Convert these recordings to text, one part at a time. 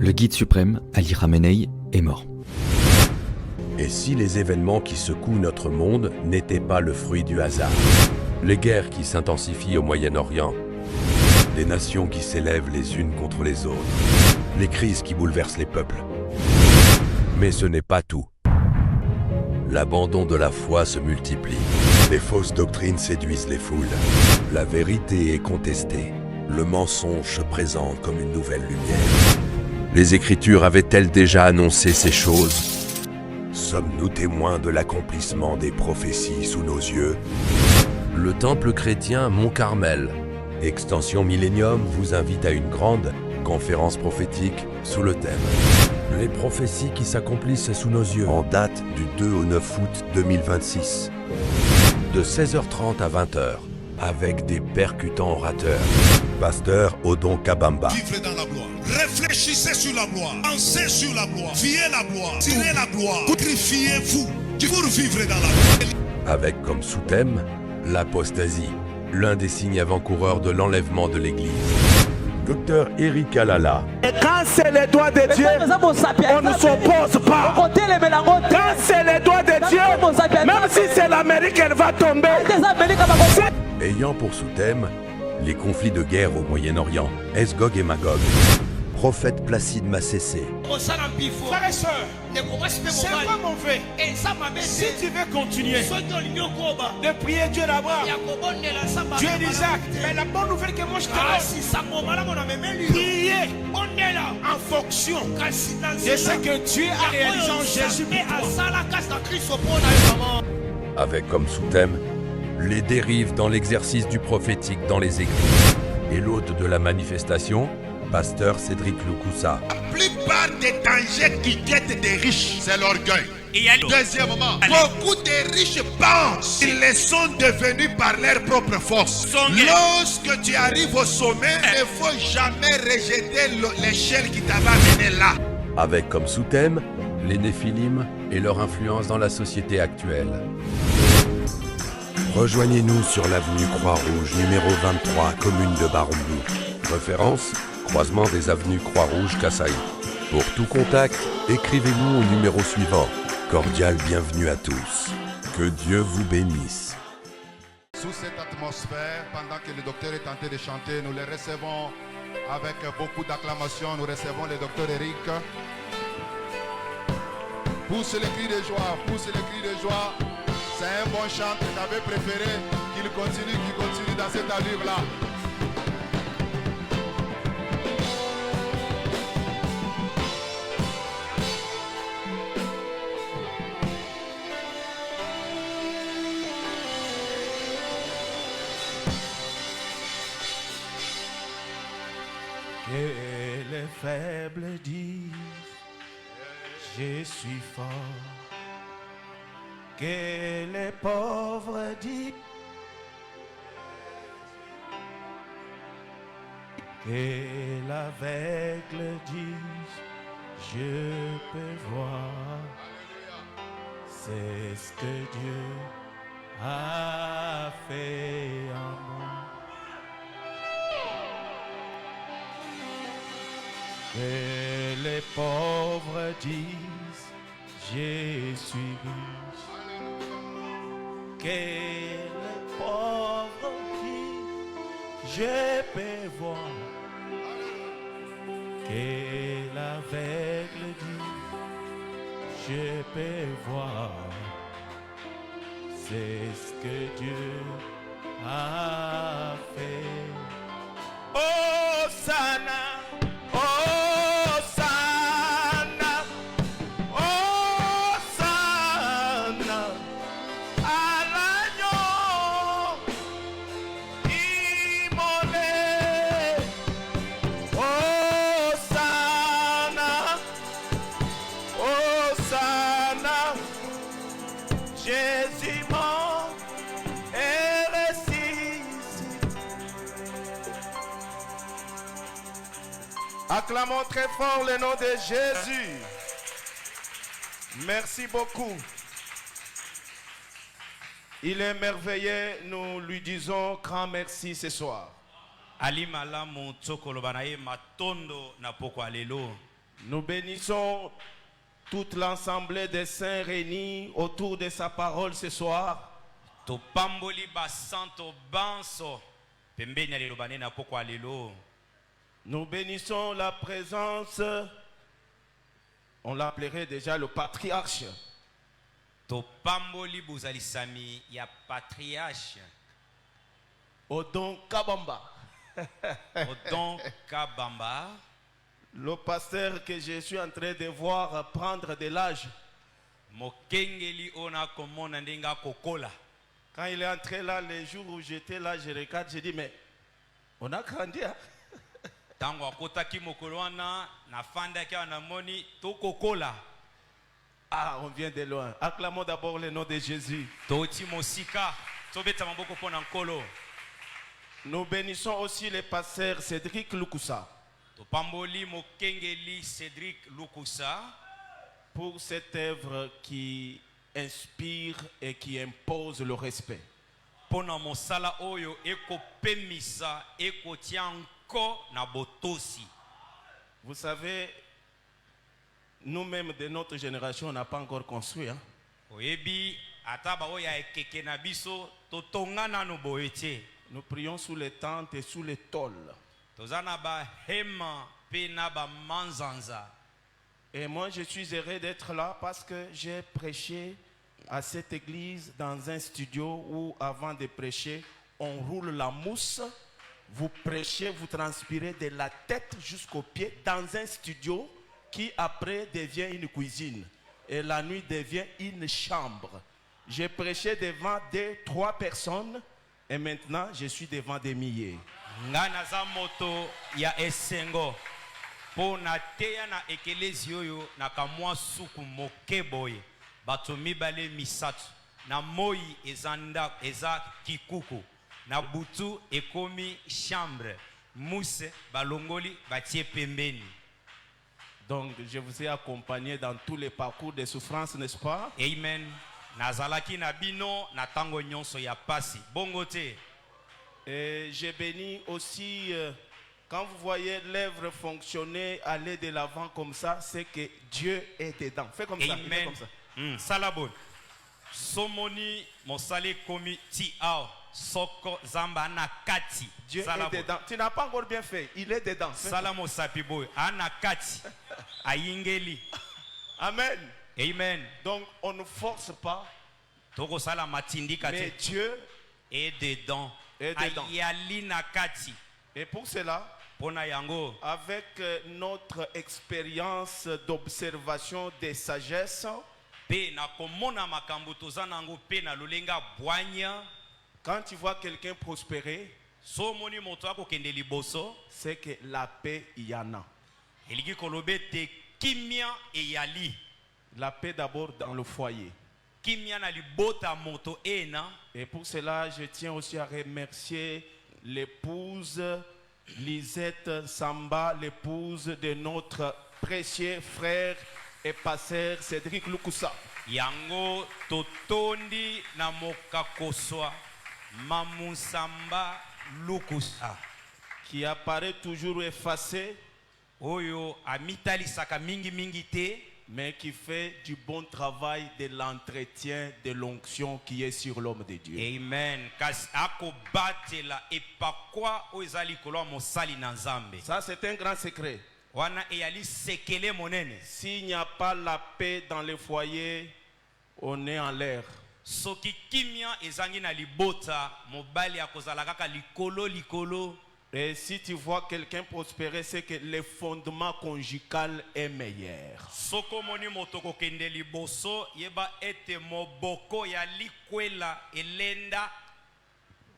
Le guide suprême, Ali Khamenei, est mort. Et si les événements qui secouent notre monde n'étaient pas le fruit du hasard? Les guerres qui s'intensifient au Moyen-Orient, les nations qui s'élèvent les unes contre les autres, les crises qui bouleversent les peuples. Mais ce n'est pas tout. L'abandon de la foi se multiplie. Les fausses doctrines séduisent les foules. La vérité est contestée. Le mensonge se présente comme une nouvelle lumière. Les Écritures avaient-elles déjà annoncé ces choses? Sommes-nous témoins de l'accomplissement des prophéties sous nos yeux? Le temple chrétien Mont Carmel, Extension Millennium, vous invite à une grande conférence prophétique sous le thème « Les prophéties qui s'accomplissent sous nos yeux » en date du 2 au 9 août 2026, de 16h30 à 20h, avec des percutants orateurs. Pasteur Odon Kabamba. Vivre dans la gloire. Réfléchissez sur la gloire. Pensez sur la gloire. Viez la gloire. Tirez la gloire. Sacrifiez-vous pour vivre dans la gloire. Avec comme sous-thème l'apostasie, l'un des signes avant-coureurs de l'enlèvement de l'Église. Docteur Eric Alala. Et quand c'est les doigts de Dieu, on ne s'oppose pas. Quand c'est les doigts de Dieu, même si c'est l'Amérique, elle va tomber. Ayant pour sous-thème les conflits de guerre au Moyen-Orient, Esgog et Magog. Prophète Placide Massessé. Frères et sœurs, c'est pas mauvais. Si tu veux continuer de prier Dieu d'abord, Dieu d'Isaac, mais la bonne nouvelle que moi je te donne, priez en fonction de ce que Dieu a réalisé en Jésus. Avec comme sous-thème les dérives dans l'exercice du prophétique dans les églises. Et l'hôte de la manifestation, pasteur Cédric Loukoussa. La plupart des dangers qui guettent des riches, c'est l'orgueil. Deuxièmement, beaucoup de riches pensent qu'ils les sont devenus par leur propre force. Lorsque tu arrives au sommet, il ne faut jamais rejeter l'échelle qui t'avait amené là. Avec comme sous-thème les Néphilim et leur influence dans la société actuelle. Rejoignez-nous sur l'avenue Croix-Rouge, numéro 23, commune de Barombou. Référence, croisement des avenues Croix-Rouge, Kassaï. Pour tout contact, écrivez-nous au numéro suivant. Cordial bienvenue à tous. Que Dieu vous bénisse. Sous cette atmosphère, pendant que le docteur est tenté de chanter, nous les recevons avec beaucoup d'acclamation. Nous recevons le docteur Eric. Pousse les cris de joie, pousse les cris de joie. C'est un bon chant que j'avais préféré qu'il continue dans cette allure-là. Que les faibles disent, je suis fort. Que les pauvres disent, que l'aveugle dise, je peux voir. C'est ce que Dieu a fait en moi. Que les pauvres disent, je suis riche. Que les pauvres disent, je peux voir. Que l'aveugle dit, je peux voir. C'est ce que Dieu a fait. Oh, Sana! Acclamons très fort le nom de Jésus. Merci beaucoup. Il est merveilleux, nous lui disons grand merci ce soir. Ali malamu tsokolo banaye matondo na poko alelo. Nous bénissons toute l'assemblée des saints réunis autour de sa parole ce soir. Topamboli basanto banso pembeni ya lelo banene poko lelo. Nous bénissons la présence, on l'appellerait déjà le patriarche. Topamboli buzalisami ya patriarche Odon Kabamba. Odon Kabamba. Le pasteur que je suis en train de voir prendre de l'âge. Mokengeli ona komona ndenga kokola. Quand il est entré là, les jours où j'étais là, je regarde, je dis mais on a grandi hein? Tango akotaki mokolo wana na fanda ki na moni to kokola. Ah, on vient de loin. Acclamons d'abord le nom de Jésus. Toti mosika, tobeta maboko pona nkolo. Nous bénissons aussi le pasteur Cédric Lukusa. Topamboli mokengeli Cédric Lukusa pour cette œuvre qui inspire et qui impose le respect. Pona mosala oyo eko pemisa eko tianko na botosi. Vous savez, nous-mêmes de notre génération, on n'a pas encore construit. Hein? Oyebi ataba oya ekeke na biso totongana no boete. Nous prions sous les tentes et sous les tôles. Tozana ba hema pe na ba manzanza. Et moi, je suis heureux d'être là parce que j'ai prêché à cette église dans un studio où, avant de prêcher, on roule la mousse. Vous prêchez, vous transpirez de la tête jusqu'aux pieds dans un studio qui après devient une cuisine. Et la nuit devient une chambre. J'ai prêché devant 2-3 personnes et maintenant je suis devant des milliers. Ngana za moto ya esengo. Po na teya na ekelezi oyo na kamwa suku mokeboye. Bato mibale misatu. Na moi ezanda eza kikuku. Na butu ekomi chambre. Mousse balongoli batie pembeni. Donc je vous ai accompagné dans tous les parcours de souffrance, n'est-ce pas? Amen. Nazalaki na bino na tango nyonso ya pasi. Bongote. Et j'ai béni aussi, quand vous voyez l'œuvre fonctionner, aller de l'avant comme ça, c'est que Dieu est dedans. Fais comme Amen. ça. Fais comme ça. Salabon. Somoni mosale komi ti ao. Soko zamba na kati. Dieu Salabon. est dedans. Tu n'as pas encore bien fait. Il est dedans. Salamo sapiboy. Anakati. Ayingeli. Amen. Amen. Donc on ne force pas. Toko sala matindi kati. Mais Dieu est dedans. Est dedans. Ayali na kati. Et pour cela, Pona yango. avec notre expérience d'observation de sagesse, Pe na komona makambo tozanango pe na lulenga bwanya. Quand tu vois quelqu'un prospérer, somoni moto akokende liboso, c'est que la paix y en a. eliki kolobe te kimia eyali. La paix d'abord dans le foyer. Kimia na libota moto ena. Et pour cela, je tiens aussi à remercier l'épouse Lisette Samba, l'épouse de notre précieux frère et pasteur Cédric Lukusa. Yango totondi na mokakoswa Mamusamba Lukusa. Qui apparaît toujours effacé. Oyo amitali saka mingi mingi te. Mais qui fait du bon travail de l'entretien de l'onction qui est sur l'homme de Dieu. Amen. Kasi ako batela epakwa oizali kolwa mosali na nzambe. Ça c'est un grand secret. Wana eyali sekele monene. S'il n'y a pas la paix dans le foyer, on est en l'air. Soki kimia ezangi na libota mobali akozala kaka likolo likolo. Et si tu vois quelqu'un prospérer, c'est que le fondement conjugal est meilleur. Soko moni motoko kende liboso yeba ete moboko ya likwela elenda.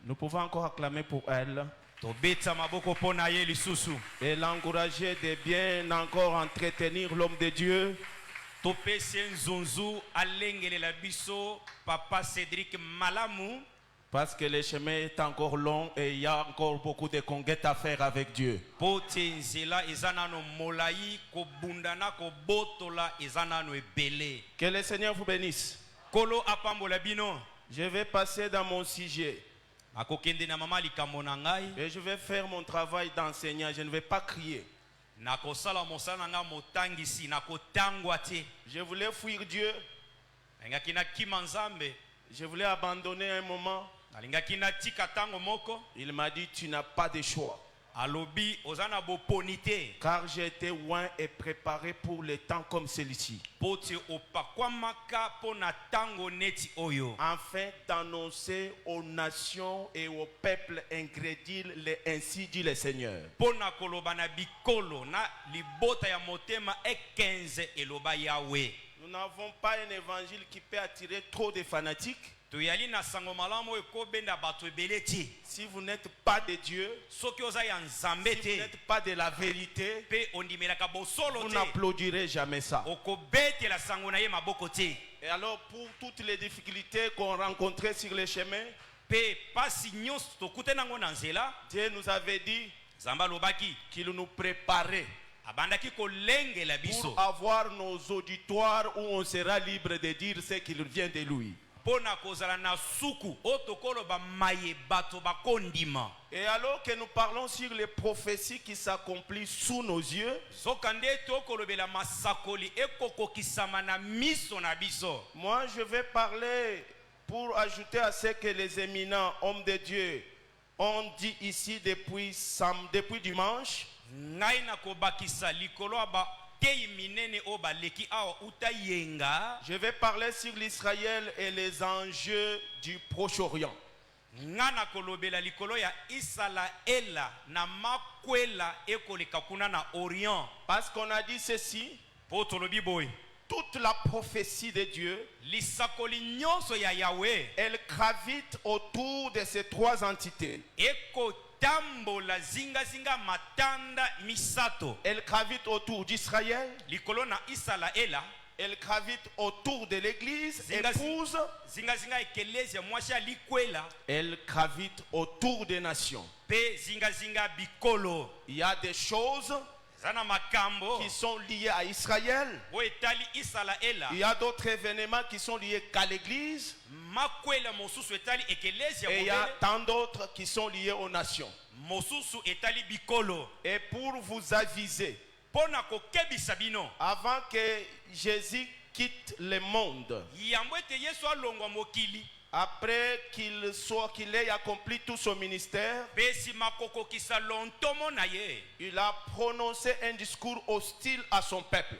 Nous pouvons encore acclamer pour elle. Tobeta maboko pona ye lisusu. Et l'encourager de bien encore entretenir l'homme de Dieu. Topesi nzunzu alengele la biso papa Cédric Malamu. Parce que le chemin est encore long et il y a encore beaucoup de conquêtes à faire avec Dieu. Que le Seigneur vous bénisse. Je vais passer dans mon sujet. Et je vais faire mon travail d'enseignant. Je ne vais pas crier. nakosala mosala nanga motangisi nakotangwa te. Je voulais fuir Dieu. Nalingaki nakima Nzambe. Je voulais abandonner un moment. Nalingaki natika tango moko. Il m'a dit tu n'as pas de choix. Alobi ozana boponité. Car j'ai été loin et préparé pour les temps comme celui-ci. Pote opakwamaka pona tango neti oyo. Afin d'annoncer aux nations et aux peuples incrédules les ainsi dit le Seigneur. Pona koloba na bikolo na libota ya motema e15 eloba Yahweh. Nous n'avons pas un évangile qui peut attirer trop de fanatiques. Si vous n'êtes pas de Dieu, si vous n'êtes pas de la vérité, vous n'applaudirez jamais ça. Et alors pour toutes les difficultés qu'on rencontrait sur le chemin, Dieu nous avait dit qu'il nous préparait pour avoir nos auditoires où on sera libre de dire ce qu'il vient de lui. Et alors que nous parlons sur les prophéties qui s'accomplissent sous nos yeux, moi je vais parler pour ajouter à ce que les éminents hommes de Dieu ont dit ici depuis dimanche. Je vais parler sur l'Israël et les enjeux du Proche-Orient. Parce qu'on a dit ceci, toute la prophétie de Dieu, elle gravite autour de ces trois entités. Elle gravite autour d'Israël. Elle gravite autour de l'église épouse. Elle gravite autour des nations. Il y a des choses qui sont liées à Israël. Il y a d'autres événements qui sont liés qu'à l'église. Et il y a tant d'autres qui sont liés aux nations. Et pour vous aviser, avant que Jésus quitte le monde, après qu'il ait accompli tout son ministère, il a prononcé un discours hostile à son peuple.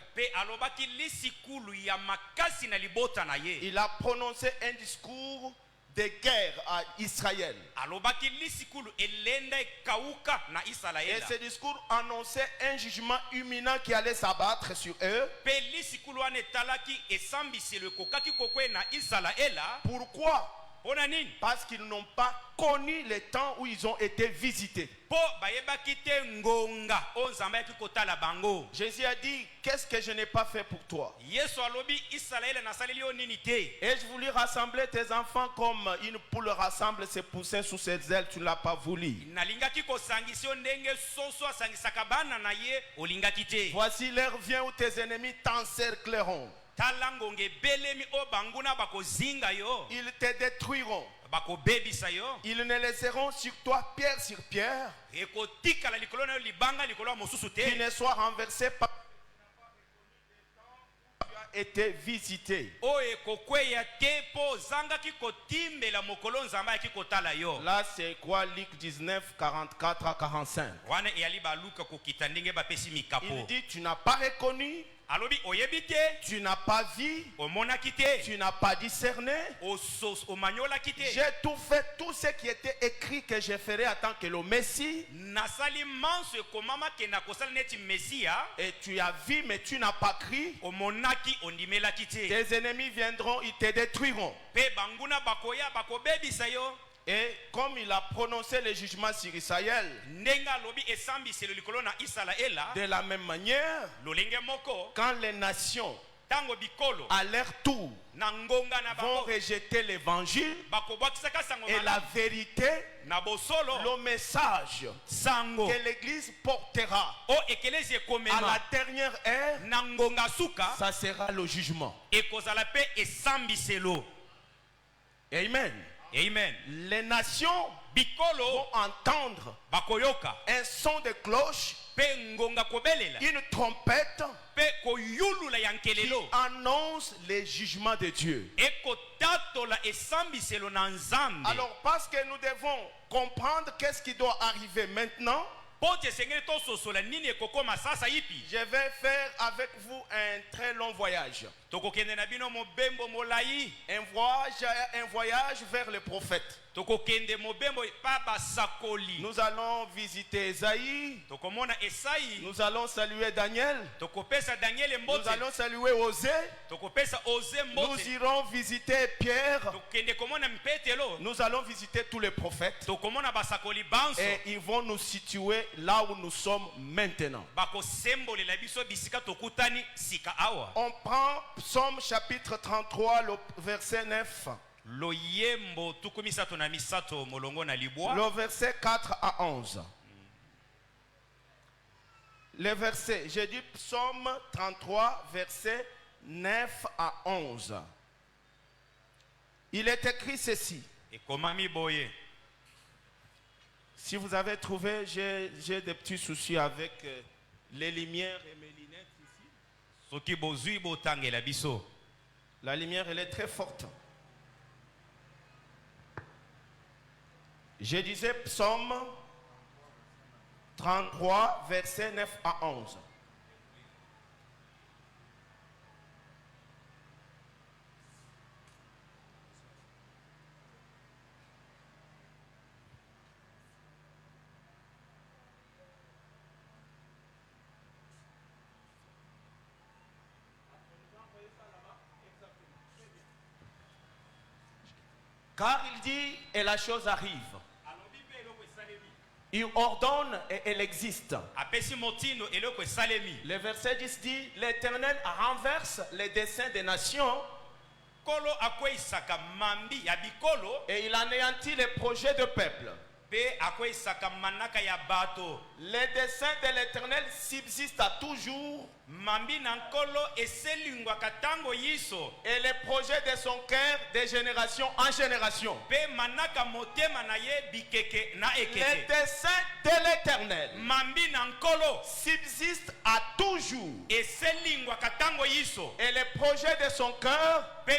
Il a prononcé un discours de guerre à Israël. Et ce discours annonçait un jugement imminent qui allait s'abattre sur eux. Pourquoi? Parce qu'ils n'ont pas connu les temps où ils ont été visités. Jésus a dit, qu'est-ce que je n'ai pas fait pour toi? Et je voulais rassembler tes enfants comme une poule rassemble ses poussins sous ses ailes, tu ne l'as pas voulu. Voici l'heure vient où tes ennemis t'encercleront. Ils te détruiront. Ils ne laisseront sur toi pierre sur pierre qui ne soit renversé par été visité. Là c'est quoi Luc 19, 44 à 45. Il dit tu n'as pas reconnu, tu n'as pas vu, tu n'as pas discerné. J'ai tout fait, tout ce qui était écrit que je ferai en tant que le Messie. Et tu as vu mais tu n'as pas cru. Tes ennemis viendront, ils te détruiront. Et comme il a prononcé le jugement sur Israël, de la même manière, quand les nations à leur tour vont rejeter l'évangile et la vérité, le message que l'église portera à la dernière ère, ça sera le jugement. Amen. Amen. Les nations vont entendre un son de cloche une trompette qui annonce les jugements de Dieu. Alors parce que nous devons comprendre qu'est-ce qui doit arriver maintenant, je vais faire avec vous un très long voyage. Un voyage vers le prophète. Nous allons visiter Esaïe. Nous allons saluer Daniel. Nous allons saluer Osée. Nous irons visiter Pierre. Nous allons visiter tous les prophètes. Et ils vont nous situer là où nous sommes maintenant. On prend Psaume chapitre 33, le verset 9. Le verset 4 à 11. Le verset, j'ai dit Psaume 33, verset 9 à 11. Il est écrit ceci. Si vous avez trouvé, j'ai des petits soucis avec les lumières et mes lunettes ici. La lumière, elle est très forte. Je disais Psaume 33, verset 9 à 11. Car il dit, et la chose arrive. Il ordonne et elle existe. Le verset 10 dit, l'Éternel renverse les desseins des nations et il anéantit les projets de peuple. Les desseins de l'Éternel subsistent à toujours et les projets de son cœur de génération en génération. Les desseins de l'Éternel subsistent à toujours et les projets de son cœur de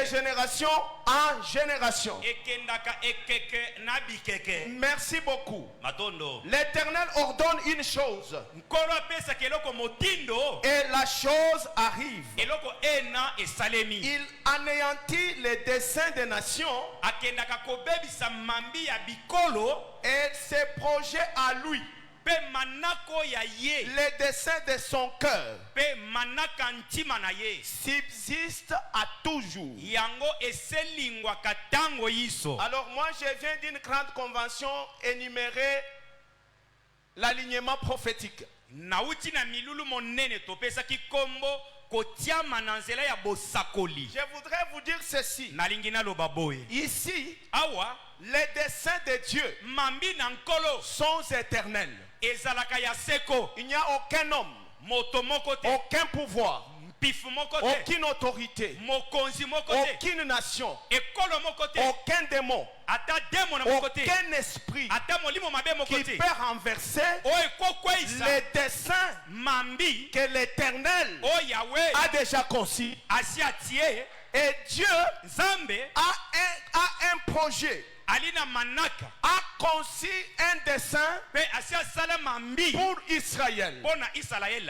génération en génération. Merci beaucoup. L'Éternel ordonne une chose et la chose arrive. Il anéantit les desseins des nations et ses projets à lui. Les desseins de son cœur subsistent à toujours. Alors moi je viens d'une grande convention énumérer l'alignement prophétique. Je voudrais vous dire ceci. Ici, les desseins de Dieu sont éternels. Il n'y a aucun homme, aucun pouvoir, aucune autorité, aucune nation, aucun démon, aucun esprit qui peut renverser les desseins que l'Éternel a déjà conçus. Et Dieu a un projet, a conçu un dessein pour Israël.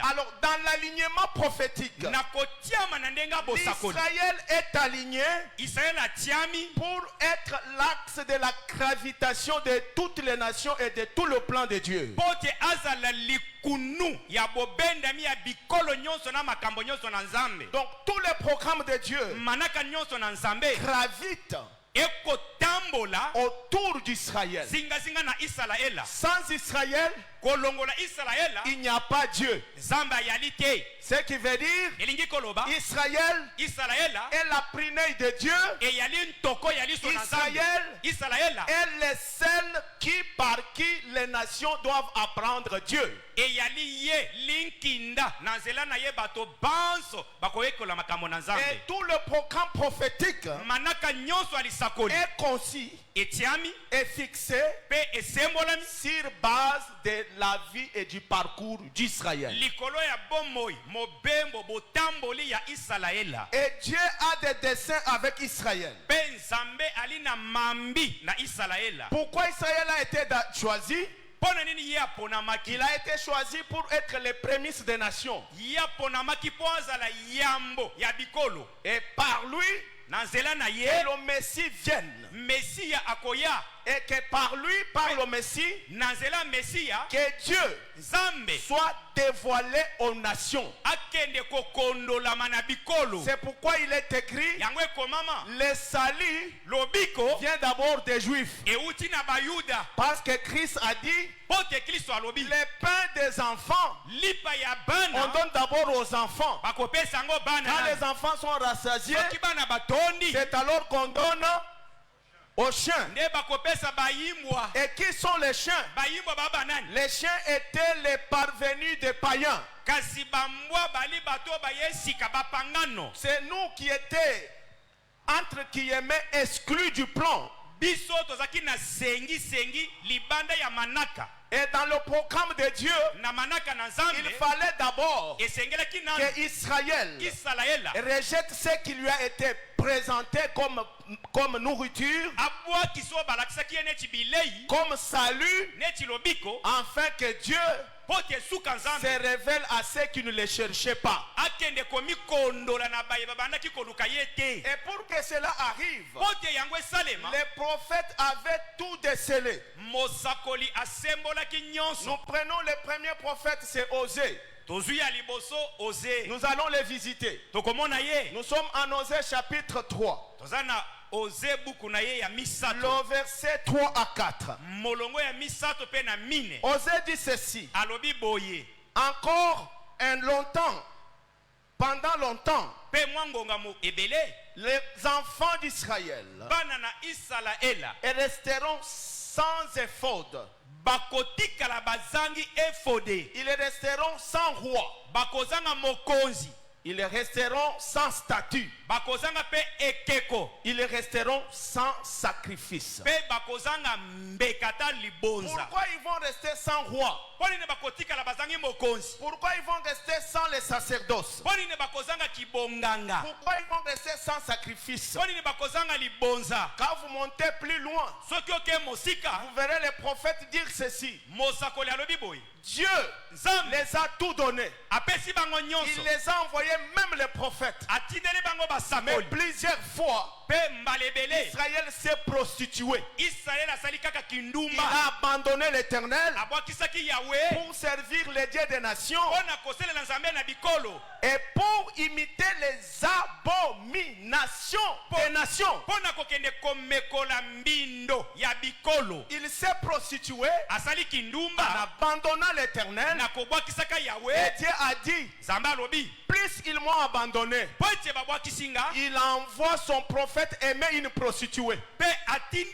Alors dans l'alignement prophétique, Israël est aligné pour être l'axe de la gravitation de toutes les nations et de tout le plan de Dieu. Donc tous les programmes de Dieu gravitent autour d'Israël. Sans Israël, il n'y a pas Dieu. Ce qui veut dire Israël est la prunelle de Dieu. Israël est le seul par qui les nations doivent apprendre Dieu. Et tout le programme prophétique est conçu est fixé sur base de la vie et du parcours d'Israël. Et Dieu a des desseins avec Israël. Pourquoi Israël a été choisi? Il a été choisi pour être les prémices des nations. Et par lui, que le Messie vienne. Et que par lui, par le Messie, que Dieu soit dévoilé aux nations. C'est pourquoi il est écrit, le salut vient d'abord des Juifs. Parce que Christ a dit, les pains des enfants, on donne d'abord aux enfants. Quand les enfants sont rassasiés, c'est alors qu'on donne aux chiens. Et qui sont les chiens? Les chiens étaient les parvenus des païens. C'est nous qui étions entre guillemets exclus du plan. Et dans le programme de Dieu, il fallait d'abord que Israël rejette ce qui lui a été présenté comme nourriture, comme salut, afin que Dieu se révèle à ceux qui ne les cherchaient pas. Et pour que cela arrive, les prophètes avaient tout décelé. Nous prenons les premiers prophètes, c'est Osée. Nous allons les visiter. Nous sommes en Osée chapitre 3. Le verset 3 à 4. Osée dit ceci. Encore un longtemps, pendant longtemps, les enfants d'Israël resteront sans éphod. Ils resteront sans roi. Ils resteront sans statut. Ils resteront sans sacrifice. Pourquoi ils vont rester sans roi? Pourquoi ils vont rester sans les sacerdoces? Pourquoi ils vont rester sans sacrifice? Quand vous montez plus loin, vous verrez les prophètes dire ceci. Dieu les a tout donné. Il les a envoyés, même les prophètes. Mais plusieurs fois, Israël s'est prostitué. Il a abandonné l'Éternel pour servir les dieux des nations et pour imiter les abominations des nations. Il s'est prostitué en abandonnant l'Éternel. Et Dieu a dit, plus ils m'ont abandonné, il envoie son prophète aimer une prostituée. Et il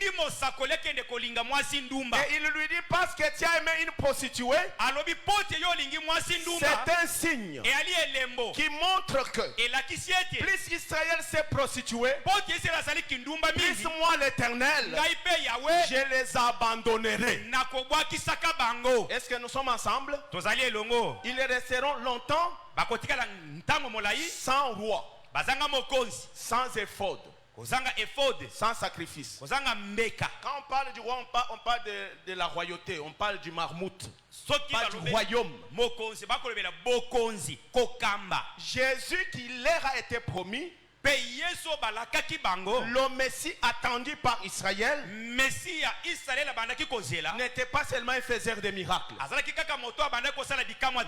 lui dit, parce que tu as aimé une prostituée, c'est un signe qui montre que plus Israël s'est prostitué, plus moi l'Éternel, je les abandonnerai. Est-ce que nous sommes ensemble? Ils resteront longtemps sans roi, sans éphod, sans sacrifice. Quand on parle du roi, on parle de la royauté, on parle du marmout, pas du royaume. Jésus qui leur a été promis, le Messie attendu par Israël, n'était pas seulement un faiseur de miracles.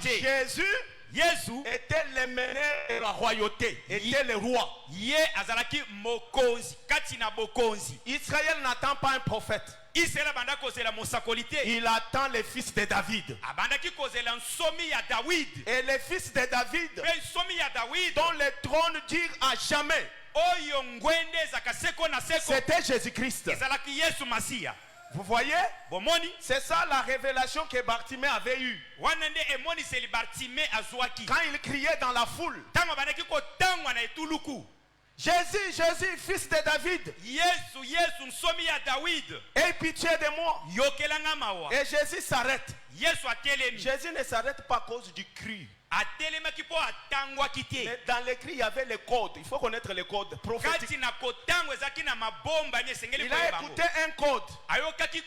Jésus était le meneur de la royauté, était le roi. Israël n'attend pas un prophète. Il attend les fils de David. Et les fils de David, dont le trône dure à jamais, c'était Jésus-Christ. Vous voyez? C'est ça la révélation que Bartimée avait eue. Quand il criait dans la foule, Jésus, Jésus, fils de David, Yesu nsomi ya David, aie pitié de moi. yokelanga mawa. Et Jésus s'arrête. Yesu atelemi. Jésus ne s'arrête pas à cause du cri. Atelemaki po atangwa kite. Mais dans les cris, il y avait les codes. Il faut connaître les codes prophétiques. Kati na kotango ezaki na mabomba ni esengeli Il a koyeba écouté un code ayokaki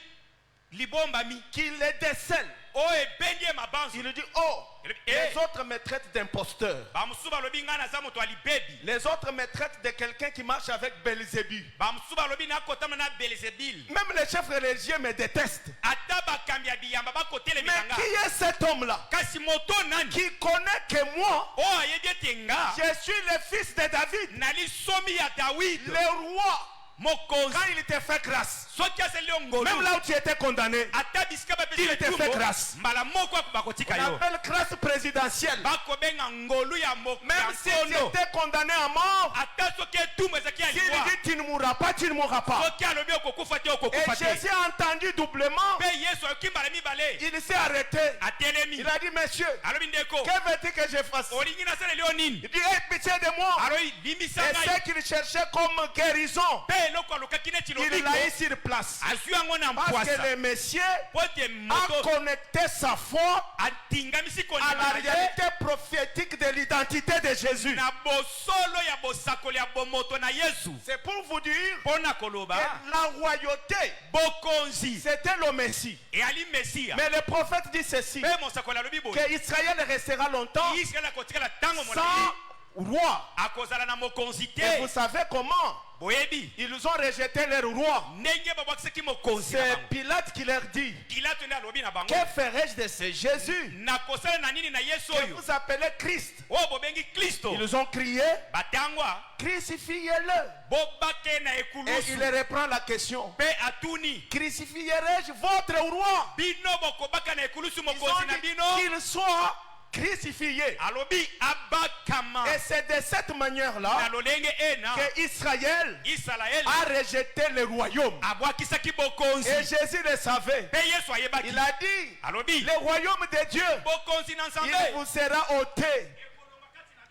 libomba mi qui le décèle. o ebenge mabanzu. Il dit, oh, les autres me traitent d'imposteur. Bamusuba lobi ngana za moto alibebi. Les autres me traitent de quelqu'un qui marche avec Belzébuth. Bamusuba lobi na kotama na Belzébuth. Même les chefs religieux me détestent. Ata bakambi ya biyamba bakotele Mais mikanga. qui est cet homme-là Kasi moto nani qui connaît que moi, o ayebi ete nga je suis le fils de David, nali somi ya David le roi, mokonzi. quand il te fait grâce. Soki aseli ngolu Même là où tu étais condamné, ata bisika bapesi il te fait grâce. mbala moko bakotika On yo appelle grâce présidentielle. bakobenga ngolu ya Même si tu mokono. étais condamné à mort, Ata soki etumbu ezaki ya s'il liwa dit tu ne mourras pas, tu ne mourras pas. soki alobi okokufa te Et okokufa te. Jésus a entendu doublement. Mpe Yesu ayoki mbala mibale Il s'est arrêté. atelemi Il a dit, monsieur, alobi ndeko que veux-tu que je fasse? olingi nasaleli yo nini. Il dit, aie pitié de moi. alobi limbisa Et ce ngai qu'il cherchait comme guérison, mpe eloko alukaki neti il lobiko l'a eu sur place. azwi yango na Parce que mpwasa le monsieur po ete a moto connecté sa foi atingamisi à la kondima na ye réalité prophétique de l'identité de Jésus. na bosolo ya bosakoli ya bomoto na Yesu. C'est pour vous dire mpo na que koloba la royauté, bokonzi c'était le Messie. eyali mesiya. Mais le prophète dit ceci, mpe mosakoli alobi boye que Israël restera longtemps israel akotikala ntango sans molai roi. akozala na mokonzi Et te. vous savez comment? boyebi Ils ont rejeté leur roi. ndenge babwakisaki mokonzi na C'est bango. Pilate qui leur dit, pilato nde alobi na bango que ferai-je de ce Jésus nakosala na nini na yesu que oyo vous appelez Christ? oyo bobengi kristo. Ils ont crié, batangwa crucifiez-le. bobake na Et ekulusu il reprend la question, mpe atuni crucifierai-je votre roi? bino bokobaka na ekulusu Ils ont mokonzi na dit bino. qu'il soit crucifié. alobi abakama Et c'est de cette na manière-là lolenge ena que Israël israeli a rejeté le royaume. abwakisaki bokonzi Et Jésus le savait. mpe yesu ayebaki. Il a dit, alobi le royaume de Dieu, bokonzi na il nzambe vous sera ôté.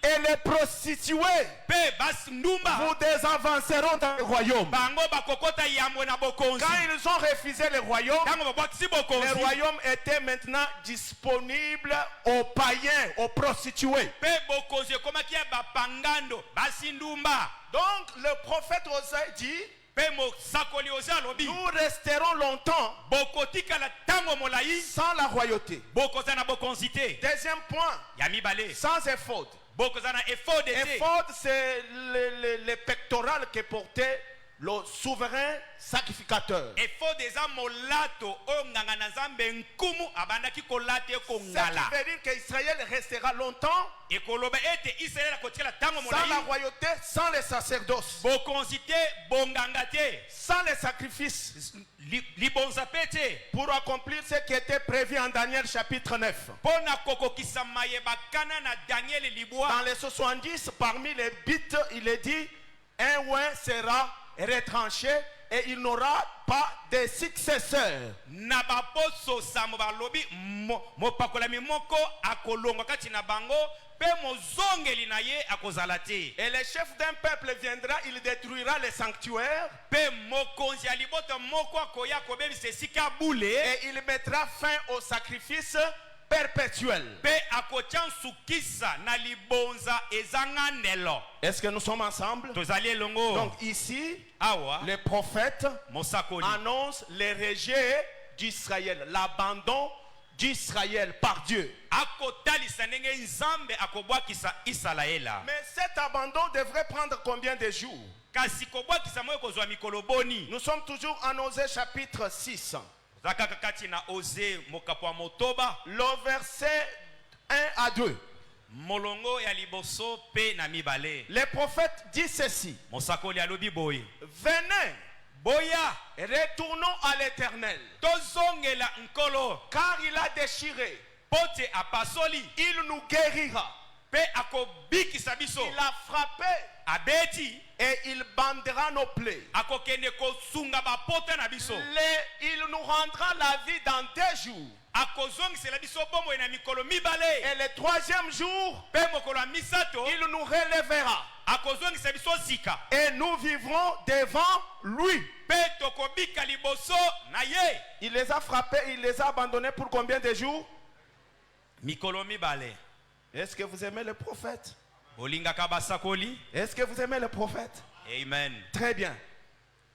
Et les prostituées mpe basi ndumba vous désavanceront dans le royaume. bango bakokota yambwe na bokonzi. Quand ils ont refusé le royaume, ntango babwakisi le bokonzi royaume était maintenant disponible aux païens, aux prostituées. mpe bokonzi ekomaki ya bapangando basi ndumba. Donc le prophète Osée dit, mpe mosakoli oze alobi nous resterons longtemps bokotikala ntango molai sans la royauté. bokozala na bokonzi te. Deuxième point, ya mibale sans éphod. bokozala na efode te. Éphod, c'est le pectoral que portait le souverain sacrificateur. efode eza molato oyo nganga na nzambe nkumu abandaki kolata ye Ce kongala. qui veut dire qu'Israël restera longtemps ekoloba ete israele akotikala ntango sans la molai royauté, sans les sacerdoces, bokonzi te bonganga te sans les sacrifices, libonza mpe te pour accomplir ce qui était prévu en Daniel chapitre 9. mpo na kokokisa mayebakana na daniele libwa. Dans les 70, parmi les bits, il est dit, un oin sera retranché et il n'aura pas de successeur. na baposo sambo balobi mopakolami moko akolongwa kati na bango mpe mozongeli na ye akozala te. Et le chef d'un peuple viendra, il détruira les sanctuaires mpe mokonzi ya libota moko akoya kobebisa esika bule et il mettra fin au sacrifice perpétuel. mpe akotia nsukisa na libonza ezanga ndelo. Est-ce que nous sommes ensemble? tozali elongo. Donc ici, awa le prophète mosakoli annonce le rejet d'Israël, l'abandon d'Israël par Dieu. akotalisa ndenge nzambe akobwakisa isalaela. Mais cet abandon devrait prendre combien de jours? kasi kobwakisa mo ekozwa mikolo boni. Nous sommes toujours en Osée chapitre 6. toza kaka kati na oze mokapo ya motoba Le verset 1 à 2. molongo ya liboso mpe na mibale. Le prophète dit ceci. mosakoli alobi boye Venez, boya retournons à l'Éternel, tozongela nkolo car il a déchiré, mpo te apasoli il nous guérira. mpe akobikisa biso. Il a frappé abeti et il bandera nos plaies. akokende kosunga bapota na biso. Il nous rendra la vie dans 2 jours. akozongisela biso bomoi na mikolo mibale Et le 3e jour, mpe mokolo ya misato il nous relèvera. akozongisa biso sika et nous vivrons devant lui. pe tokobika liboso na ye. Il les a frappés, il les a abandonnés pour combien de jours? Mikolo mibale. Est-ce que vous aimez le prophète? Olingaka basakoli. Est-ce que vous aimez le prophète? Amen. Très bien.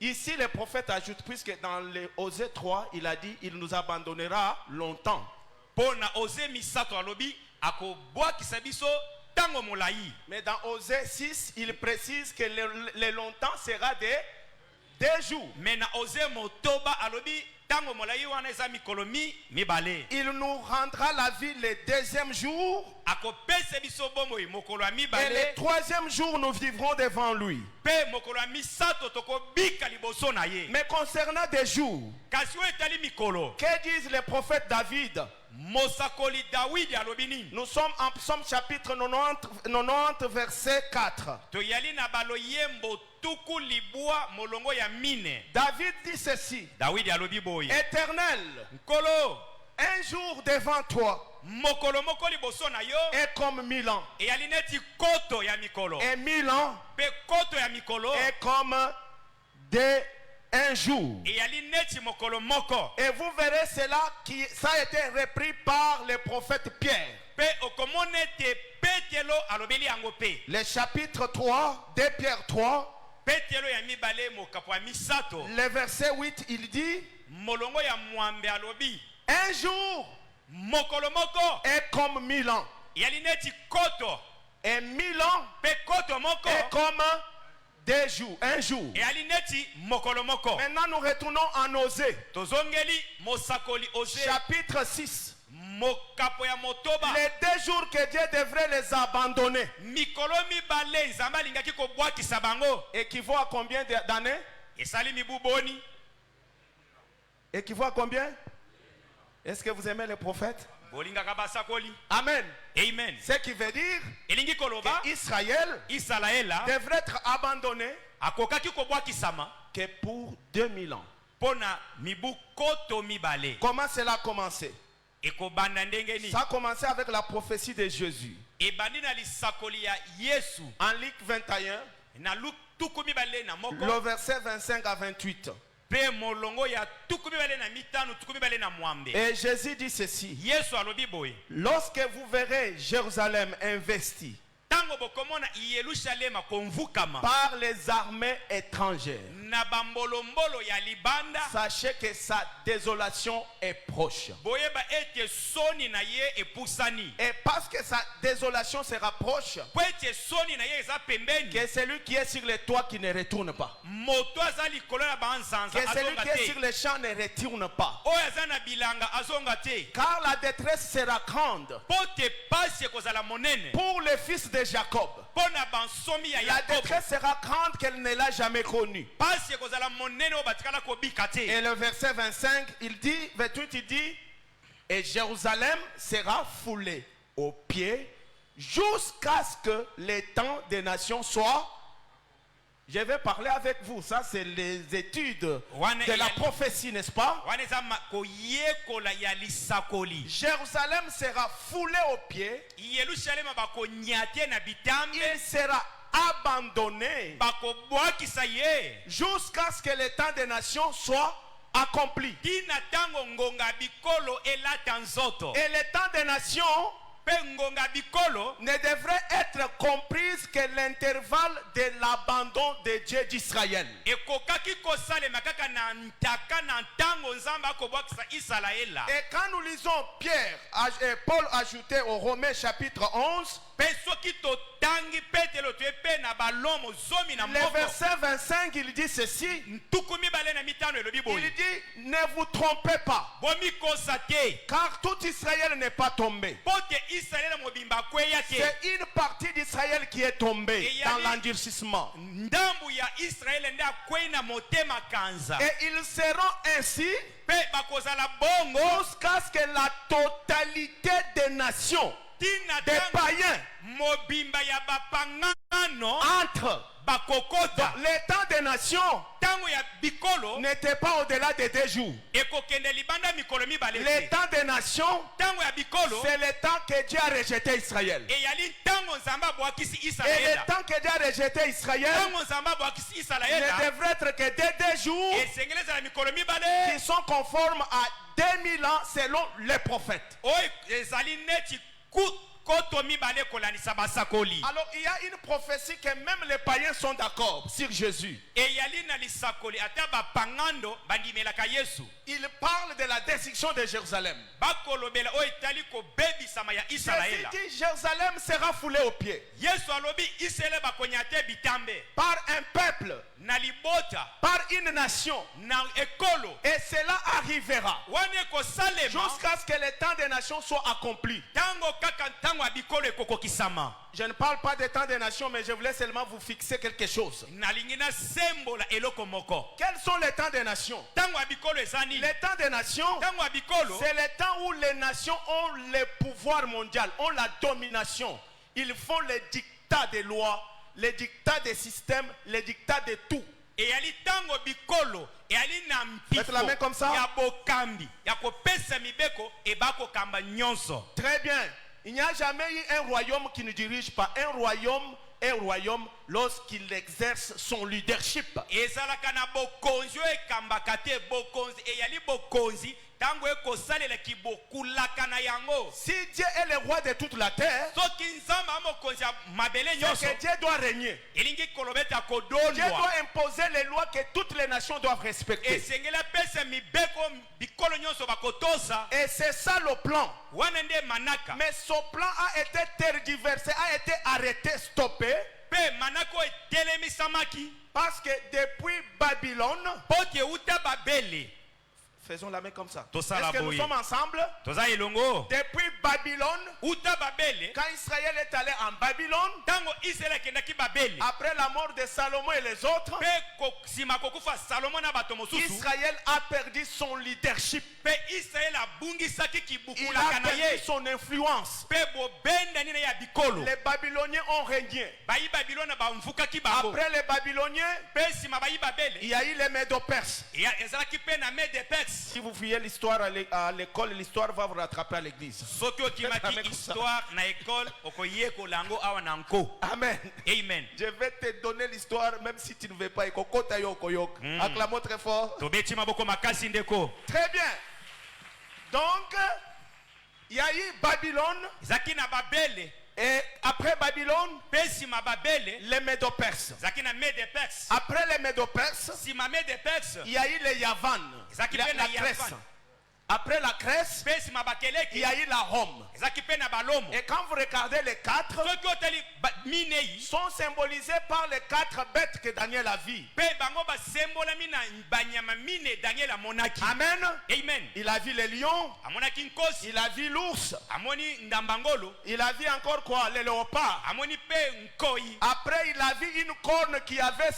Ici, le prophète ajoute, puisque dans les Osée 3, il a dit, il nous abandonnera longtemps. Pona Osée misato alobi akobwakisa biso tango molai. Mais dans Osée 6, il précise que le longtemps sera des jours. Mais na Osée motoba alobi tango molai wana eza mikolo mibale. Il nous rendra la vie le deuxième jour. Akopesa biso bomoi mokolo Et mibale. le troisième jour, nous vivrons devant lui. Pe mokolo misato tokobika liboso na ye. Mais concernant des jours, Kasi o etali mikolo. que disent les prophètes David? Mosakoli Dawidi alobini. Nous sommes en Psaume chapitre 90 verset 4. Toyali na balo yembo tuku libwa molongo ya mine. David dit ceci: Dawidi alobi boye. Éternel, Nkolo un jour devant toi mokolo moko liboso na yo est comme 1000 ans, eyali neti koto ya mikolo. et 1000 ans Pe koto ya mikolo est comme un jour. eyali neti mokolo moko. Et vous verrez cela qui ça a été repris par le prophète Pierre. Pe okomona ete Petelo alobeli yango pe. Le chapitre 3 de Pierre 3, Petelo ya mibale mokapo ya misato. le verset 8, il dit: Molongo ya mwambe alobi un jour mokolo moko est comme 1000 ans, eyali neti koto. et 1000 ans Pe koto moko est comme des jours, un jour. eyali neti mokolo moko. Maintenant, nous retournons en Osée, Tozongeli mosakoli Osée chapitre 6. mokapo ya motoba. Les 2 jours que Dieu devrait les abandonner Mikolo mibale nzambe alingaki kobwakisa bango équivaut à combien d'années? esali mibu boni. Équivaut à combien? Est-ce que vous aimez les prophètes? Bolingaka basakoli. Amen. Amen. Ce qui veut dire Elingi koloba qu'Israël Isalaela devrait être abandonné akokaki kobwakisama que pour 2000 ans. pona mibu koto mibale. Comment cela a commencé? Ekobanda ndenge ni. Ça a commencé avec la prophétie de Jésus. Ebandi na lisakoli ya Yesu En Luc 21, na Luke tuku mibale na moko. le verset 25 à 28. Pe molongo ya tuku mibale na mitano tuku mibale na mwambe. Et Jésus dit ceci: Yesu alobi boye. lorsque vous verrez Jérusalem investie Tango bokomona Yerusalema konvukama par les armées étrangères, na bambolombolo ya libanda. sachez que sa désolation est proche. Boyeba ete soni na ye epusani. Et parce que sa désolation sera proche, Po ete soni na ye eza pembeni. que celui qui est sur les toits qui ne retourne pas, Moto aza likolo na banzanza que celui azonga qui est sur te. les champs ne retourne pas, Oyo aza na bilanga azonga te. car la détresse sera grande Po te pasi ekozala monene. pour les fils de Jacob. Po na bansomi ya La Yakobo. détresse sera grande qu'elle ne l'a jamais connue. Pasi ekozala monene oyo batikala kobika te. Et le verset 25, il dit, 28, il dit: et Jérusalem sera foulée aux pieds jusqu'à ce que les temps des nations soient. Je vais parler avec vous. Ça, c'est les études de la prophétie, n'est-ce pas? Wana eza koyekola ya lisakoli. Jérusalem sera foulée aux pieds. Yerusalema bakonyate na bitambe. Il sera abandonné Bakobwakisa ye. jusqu'à ce que les temps des nations soient accomplis. Tina tango ngonga bikolo elata nzoto. Et les temps des nations Pe ngonga bikolo ne devrait être comprise que l'intervalle de l'abandon de Dieu d'Israël. ekokaki kosalema kaka na ntaka na ntango nzambe akobwakisa Isalaela. Et quand nous lisons Pierre et Paul ajouté au Romains chapitre 11, Pe soki totangi Petelo to pe na balomo zomi na le moko. verset 25, il dit ceci. Ntuku mibale na mitano elobi Il boye. dit: ne vous trompez pas, Bomi kosa te. car tout Israël n'est pas tombé. Pote Israela mobimba kweya te. C'est une partie d'Israël qui est tombée Et dans yali- l'endurcissement. Ndambu ya Israela nde akwei na motema kanza. Et ils seront ainsi Pe bakozala bongo jusqu'à ce que la totalité des nations des païens mobimba ya bapangano entre. bakokota Les temps des nations tango ya bikolo n'étaient pas au-delà de 2 jours. ekokende libanda mikolo mibale Les temps des nations, tango ya bikolo c'est le temps que Dieu a rejeté Israël. eyali ntango nzambe abwakisi Et le israela temps que Dieu a rejeté Israël ntango nzambe abwakisi ne israela devrait être que de 2 jours esengeli ezala mikolo mibale qui sont conformes à 2000 ans selon les prophètes. oyo ezali neti koto mibale kolandisa basakoli Alors il y a une prophétie que même les païens sont d'accord sur Jésus. eyali na lisakoli ata bapangando bandimelaka yesu Il parle de la destruction de Jérusalem. bakolobela oyo etali kobebisama ya Jésus israela dit Jérusalem sera foulée aux pieds yesu alobi israele bakonya te bitambe par un peuple, na libota par une nation. na ekolo Et cela arrivera wana ekosalema jusqu'à ce que le temps des nations soit accompli. ntango kaka ntango ya bikolo ekokokisama Je ne parle pas des temps des nations, mais je voulais seulement vous fixer quelque chose. nalingi nasembola eloko moko Quels sont les temps des nations? ntango ya bikolo eza nini Les temps des nations, ntango ya bikolo c'est le temps où les nations ont le pouvoir mondial, ont la domination. Ils font les dictats des lois, les dictats des systèmes, les dictats de tout. eyali ntango bikolo eyali na Faites la main comme ça. ya bokambi ya kopesa mibeko ebakokamba nyonso Très bien. Il n'y a jamais eu un royaume qui ne dirige pas. Un royaume lorsqu'il exerce son leadership. ezalaka na bokonzi oyo ekambaka te bokonzi eyali bokonzi ntango ekosalelaki bokulaka na yango Si Dieu est le roi de toute la terre, soki nzambe amokonzi ya mabele c'est nyonso que Dieu doit régner. elingi kolobeta Dieu kodondwa doit imposer les lois que toutes les nations doivent respecter. esengeli apesa mibeko bikolo nyonso bakotosa Et c'est ça le plan. wana nde manaka Mais ce plan a été tergiversé, a été arrêté, stoppé. mpe manaka oyo etelemisamaki Parce que depuis Babylone, mpo ke uta babele faisons la main comme ça. Tout ça, la Est-ce que nous bouillie. sommes ensemble? toza elongo Depuis Babylone, uta babele quand Israël est allé en Babylone, ntango israele akendaki babele après la mort de Salomon et les autres, mpe nsima kokufa salomo na bato mosusu Israël a perdu son leadership. mpe israele abungisaki Il kibukulaka a na perdu ye son influence. mpe bobendani na ye ya bikolo Les Babyloniens ont régné. bayi babilona bamvukaki bango Après les Babyloniens, mpe nsima bayi babele il y a eu les Médo-Perses. ezalaki mpe na mede pex Si vous fouillez l'histoire à l'école, l'histoire va vous rattraper à l'église. soki okimaki histoire na ekole okoyekola yango awa na nko Amen. amen Je vais te donner l'histoire même si tu ne veux pas. Ekokota yo koyok. Acclamons très fort. tobeti maboko makasi ndeko Très bien. Donc, il y a eu Babylone. ezalaki na babele Et après Babylone, mpe nsima babele les Médo-Perses. ezalaki na mede pex Après les Médo-Perses, nsima mede pex il y a eu les Yavan. ezalaki La mpe na Grèce. yavan Après la Grèce, mpe nsima il bakeleki y a eu la Rome. ezalaki mpe na balomo Et quand vous regardez les quatre, soki otali minei sont symbolisés par les 4 bêtes que Daniel a vues. mpe bango basembolami na banyama mine daniel amonaki Amen. amen Il a vu les lions, amonaki nkosi il a vu l'ours, amoni ndambangolo il a vu encore quoi? Les léopards. amoni mpe nkoi Après, il a vu une corne qui avait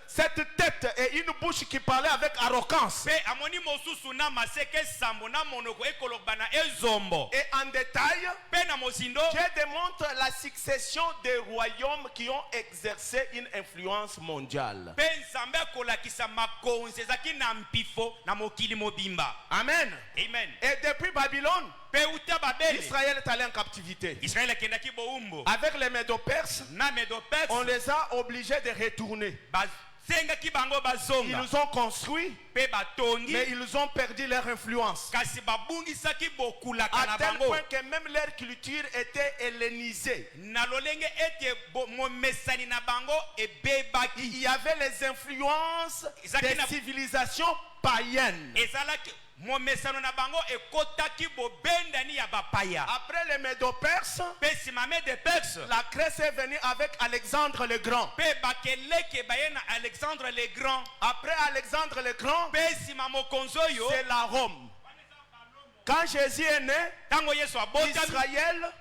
cette tête et une bouche qui parlait avec arrogance. mpe amoni mosusu na maseke esambo na monoko ekoloba na ezombo Et en détail, mpe na mosindo Dieu démontre la succession des royaumes qui ont exercé une influence mondiale. mpe nzambe akolakisa makonzi ezalaki na mpifo na mokili mobimba Amen. amen Et depuis Babylone, mpe uta babele Israël est allé en captivité. israele akendaki boumbo Avec les Médo-Perses, na medopex on les a obligés de retourner. basengaki bango Ils bazonga nous ont construits, mpe batongi mais ils ont perdu leur influence. kasi babungisaki bokulaka À na tel bango point que même leur culture était hellénisée. na lolenge ete momesani na bango ebebaki Il y avait les influences Ezaki des na- civilisations païennes. ezalaki momesano na bango ekotaki bobendani ya bapaya Après les Médo-Perses, mpe nsima mede pex la Grèce est venue avec Alexandre le Grand. mpe bakeleke baye na alexandre le grand Après Alexandre le Grand, mpe nsima mokonzi oyo c'est la Rome. Quand Jésus est né, Tango Yesu abotami,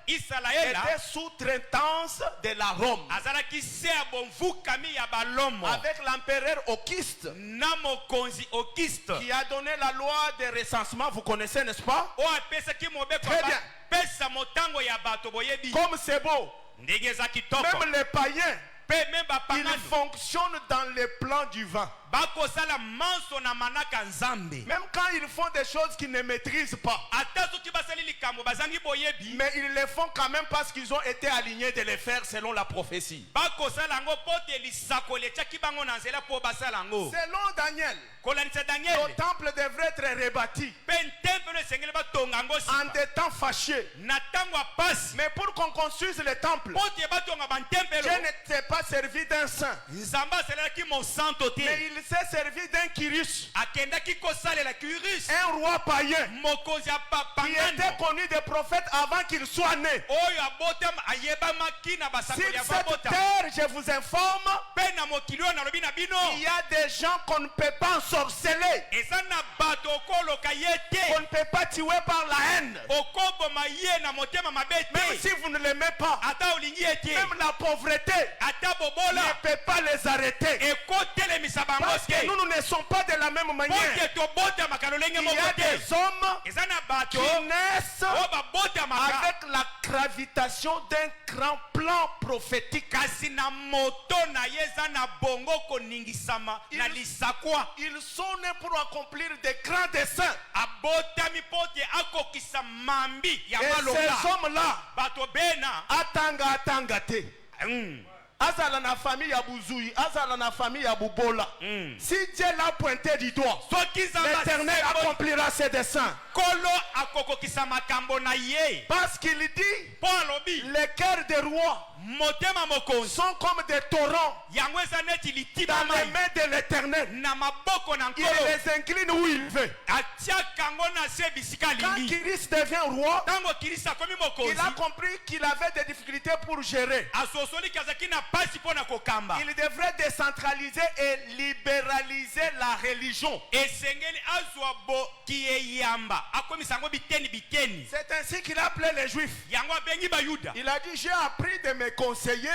Israël était sous-traitance de la Rome. azalaki se abonvukami ya balomo Avec l'empereur Auguste na mokonzi Auguste qui a donné la loi de recensement, vous connaissez, n'est-ce pas? oyo apesaki mobeko Très bien. pesa motango ya bato boyebi Comme c'est beau. ndenge eza kitoko Même les païens, mpe me ils bapagano fonctionnent dans le plan du vent. bakosala manso na manaka nzambe Même quand ils font des choses qu'ils ne maîtrisent pas. ata soki basali likambo bazangi boyebi Mais ils le font quand même parce qu'ils ont été alignés de le faire selon la prophétie. bakosala yango mpo te lisakoli etiaki bango na nzela mpo basala yango Selon Daniel, kolandisa le daniele temple devrait être rebâti mpe ntempelo esengeli batonga yango en sika des temps fâchés. na ntango ya pasi Mais pour qu'on construise le temple, mpo te batonga bantempelo Dieu ne s'est pas servi d'un saint, nzambe asalelaki mosanto te mais il s'est servi d'un Kyrios, akendaki kosalela kiris un roi païen mokonzi ya qui était papangano connu des prophètes avant qu'il soit né. oyo abotama ayebamaki na Sur basakoli ya cette babotama terre, je vous informe, mpe na mokili oyo nalobi na bino il y a des gens qu'on ne peut pas ensorceler, eza na bato okoloka ye qu'on ne te peut pas tuer par la haine. okoboma ye na motema mabe Même te si vous ne l'aimez pas, ata olingi ye te même la pauvreté ata ne bobola peut pas les arrêter. ekotelemisa bango Parce que te nous ne sommes pas de la même po manière. te tobotamaka lolenge Il y moko a te des hommes eza na bato qui naissent oyo babotamaka avec la gravitation d'un grand plan prophétique. kasi na moto na ye eza na bongo koningisama na lisakwa Ils sont nés pour accomplir des grands desseins. abotami mpo te akokisa mambi ya Et malonga ces hommes-là, bato bena atanga te. Azala na famille ya Buzui, azala na famille ya Bubola. Si Dieu l'a pointé du doigt, soki nzambe l'Éternel asembo accomplira ses desseins. kolo akokokisa makambo na ye Parce qu'il dit, mpo alobi les cœurs des rois motema mokonzi sont comme des torrents yango eza neti litima dans les mai mains de l'Éternel. na maboko na Il nkolo les incline où il veut. atiaka yango na se bisika Quand alingi Christ devient roi, ntango kirisa akomi il mokonzi a compris qu'il avait des difficultés pour gérer. asosoliki azalaki na pasi mpo na kokamba Il devrait décentraliser et libéraliser la religion. esengeli azwa boki eyamba akomisa yango biteni biteni C'est ainsi qu'il a appelé les Juifs. yango abengi bayuda Il a dit, j'ai appris de mes conseillers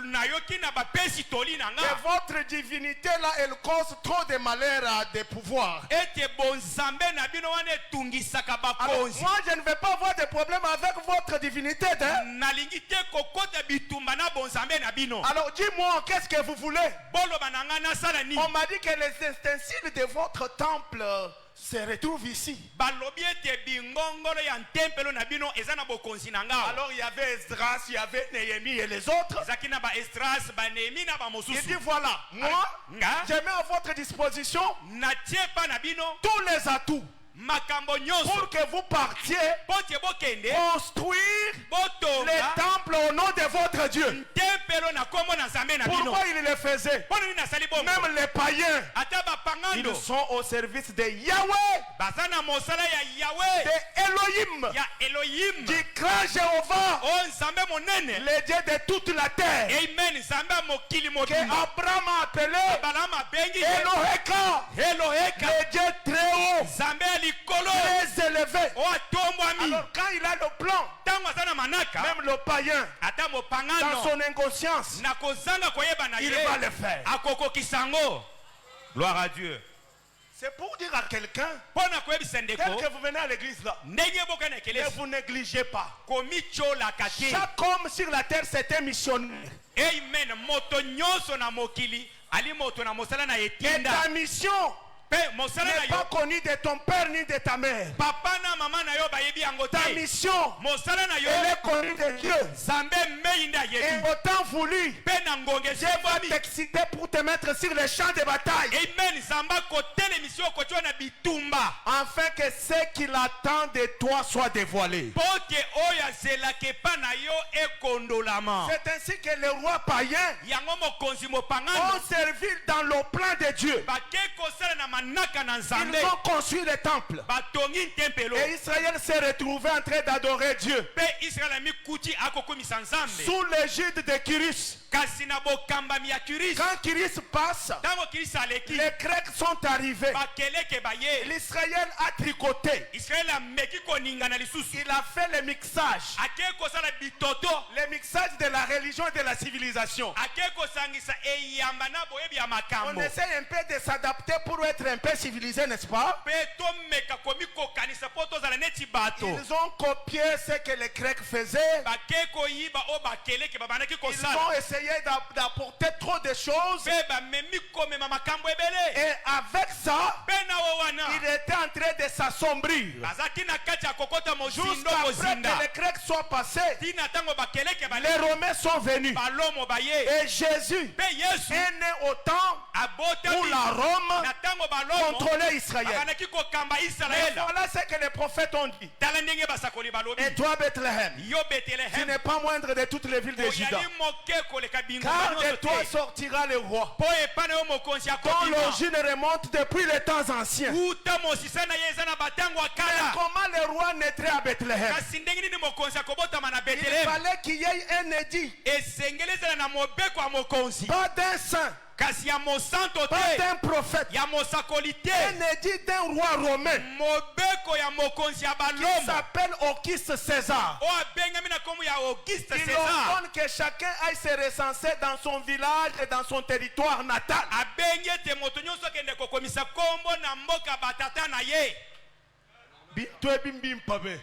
nayoki na bapesi toli na que nga votre divinité là, elle cause trop de malheur à des pouvoirs. ete bonzambe na bino wana etungisaka Alors, bakonzi moi, je ne vais pas avoir de problème avec votre divinité. Hein? nalingi te kokota bitumba na bonzambe na bino Alors, dis-moi, qu'est-ce que vous voulez? boloba na nga nasala nini On m'a dit que les ustensiles de votre temple se retrouvent ici. balobi ete bingongolo ya ntempelo na bino eza na bokonzi na nga Alors, il y avait Esdras, il y avait Néhémie et les autres. ezalaki na baestras banehemi na Il bamosusu dit, voilà, moi, nga je mets à votre disposition natie pa na bino tous les atouts makambo nyonso pour que vous partiez mpo te bokende construire les botonga temples au nom de votre Dieu. ntempelo na kombo na nzambe na bino Pourquoi il le faisait? mpo nini nasali bongo Même les païens, ata bapangando ils sont au service de Yahweh, baza na mosala ya yawe de Elohim, ya elohim du grand Jéhovah, o nzambe monene le Dieu de toute la terre, amen nzambe ya mokili que mobimba Abraham a appelé balama abengi ye Eloheka, eloheka le Dieu très haut, nzambe ya likolo très élevé. o atombwami Alors quand il a le plan, ntango aza na manaka même le païen, ata dans mopangano son inconscience, na kozanga koyeba na il ye va le faire. akokokisa yango gloire à dieu C'est pour dire à quelqu'un, mpo na koyebisa ndeko tel que vous venez à l'église là, ndenge boka na ne ekelesi vous négligez pas. komityolaka te Chaque homme sur la terre, c'est un missionnaire. amen moto nyonso na mokili ali moto na mosala na Et etinda ta mission mpe mosala na n'est pas yo connue de ton père ni de ta mère. papa na mama na yo bayebi yango Ta te mission, mosala na yo elle est connue de Dieu. nzambe mei nde Et ayebi autant voulu, mpe na ngonge Dieu va t'exciter pour te mettre sur les champs de bataille, amen nzambe akotelemisi okotiwa na bitumba afin que ce qu'il attend de toi soit dévoilé. mpo te oyo azelaka epa na yo ekondolama C'est ainsi que les rois païens yango mokonzi ont mopangano servi dans le plan de Dieu. bake kosala na manaka na nzambe Ils ont construit le temple. batongi ntempelo Et Israël s'est retrouvé en train d'adorer Dieu mpe israele amikuti akokomisa nzambe sous l'égide de Kyrios. Cyrus. Quand Cyrus passe, les Grecs sont arrivés. L'Israël a tricoté. Il a fait le mixage. Le mixage de la religion et de la civilisation. On essaie un peu de s'adapter pour être un peu civilisé, n'est-ce pas? Ils ont copié ce que les Grecs faisaient. Ils ont essayé d'apporter trop de choses. Et avec ça, il était en train de s'assombrir. Jusqu'à après que les Grecs soient passés, les Romains sont venus. Et Jésus est né au temps où la Rome contrôlait Israël. Mais voilà ce que les prophètes ont dit. Et toi, Bethléem, tu n'es pas moindre de toutes les villes de Juda. Car de toi sortira le roi, dont l'origine remonte depuis les temps anciens. Mais comment le roi naîtrait à Bethléem? Il fallait qu'il y ait un édit, pas d'un saint, pas d'un prophète, un édit d'un roi romain qui s'appelle Auguste César. Il ordonne que chacun aille se recenser dans son village et dans son territoire natal.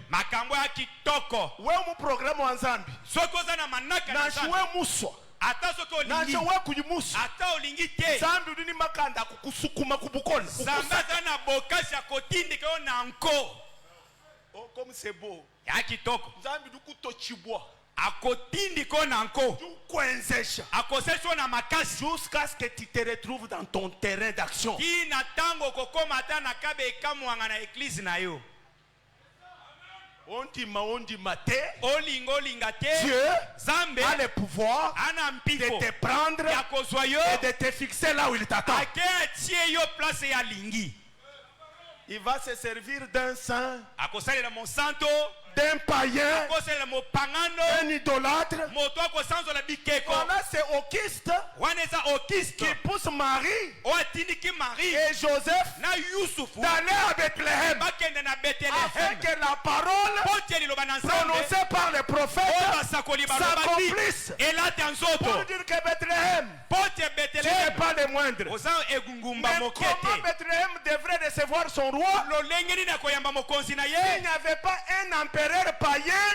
makambo ya kitoko wewe mu programu wa Nzambi sokoza na manaka na shwe muswa ata soko olingi na shwe kuyimusa ata olingi te Nzambi uni makanda kukusukuma kubukola Nzambi na bokasi ya kotindika yo na nko. Oh comme c'est beau ya kitoko Nzambi dukutochibwa akotindiko na nko kwenzesha akosesho na makasi jusqu'à ce que tu te retrouves dans ton terrain d'action. Ki na tango kokoma ata na kabe kamwanga na église na yo. On dit maté. Olinga te. Dieu Zambe a le pouvoir de te prendre et de te fixer là où il t'attend. Il va se servir d'un saint, d'un païen, un idolâtre. Voilà, c'est Auguste qui pousse Marie et Joseph d'aller à Bethléem afin que la parole prononcée par les prophètes s'accomplisse. Pour dire que Bethléem, tu n'es pas le moindre. Mais comment Bethléem devrait recevoir son roi s'il n'y avait pas un empereur païen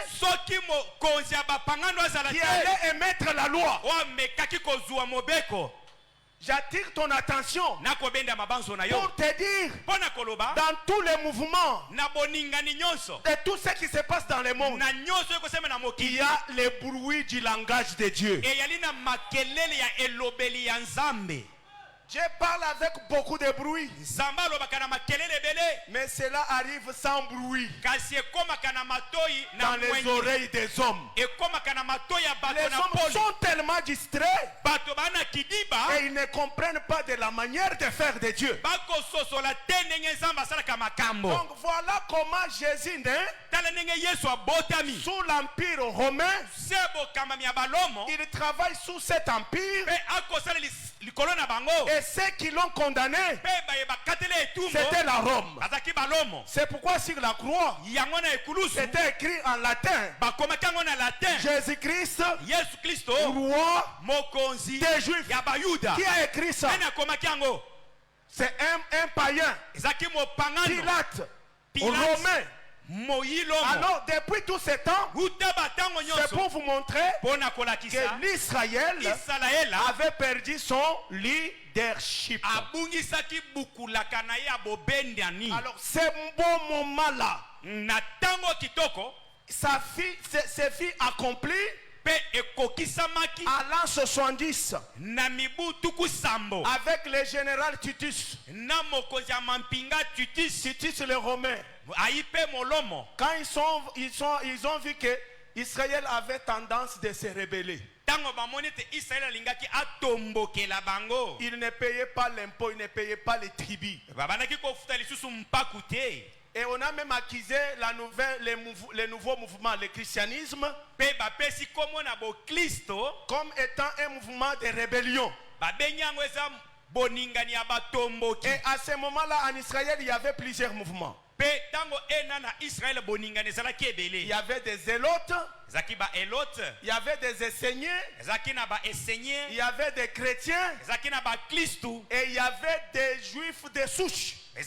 qui allait émettre la loi? J'attire ton attention pour te dire, dans tous les mouvements de tout ce qui se passe dans le monde, il y a le bruit du langage de Dieu. Je parle avec beaucoup de bruit, mais cela arrive sans bruit dans les oreilles des hommes. Les hommes sont tellement distraits et ils ne comprennent pas de la manière de faire de Dieu. Donc voilà comment Jésus naît sous l'empire romain. Il travaille sous cet empire. Et ceux qui l'ont condamné, c'était la Rome. C'est pourquoi sur la croix, c'était écrit en latin, Jésus-Christ, roi des Juifs. Qui a écrit ça? C'est un païen, Pilate, romain. Alors depuis tout ce temps, c'est pour vous montrer que l'Israël avait perdu son leadership. Alors ce bon moment-là, ses filles accomplies à l'an 70 avec le général Titus le Romain. Quand ils ont vu que Israël avait tendance de se rebeller, il ne payait pas l'impôt, il ne payait pas les tribus. Et on a même accusé les nouveaux mouvements, le christianisme, comme étant un mouvement de rébellion. Et à ce moment-là, en Israël, il y avait plusieurs mouvements. Il y avait des zélotes, il y avait des enseignants, il y avait des chrétiens, et il y avait des juifs de souche. Les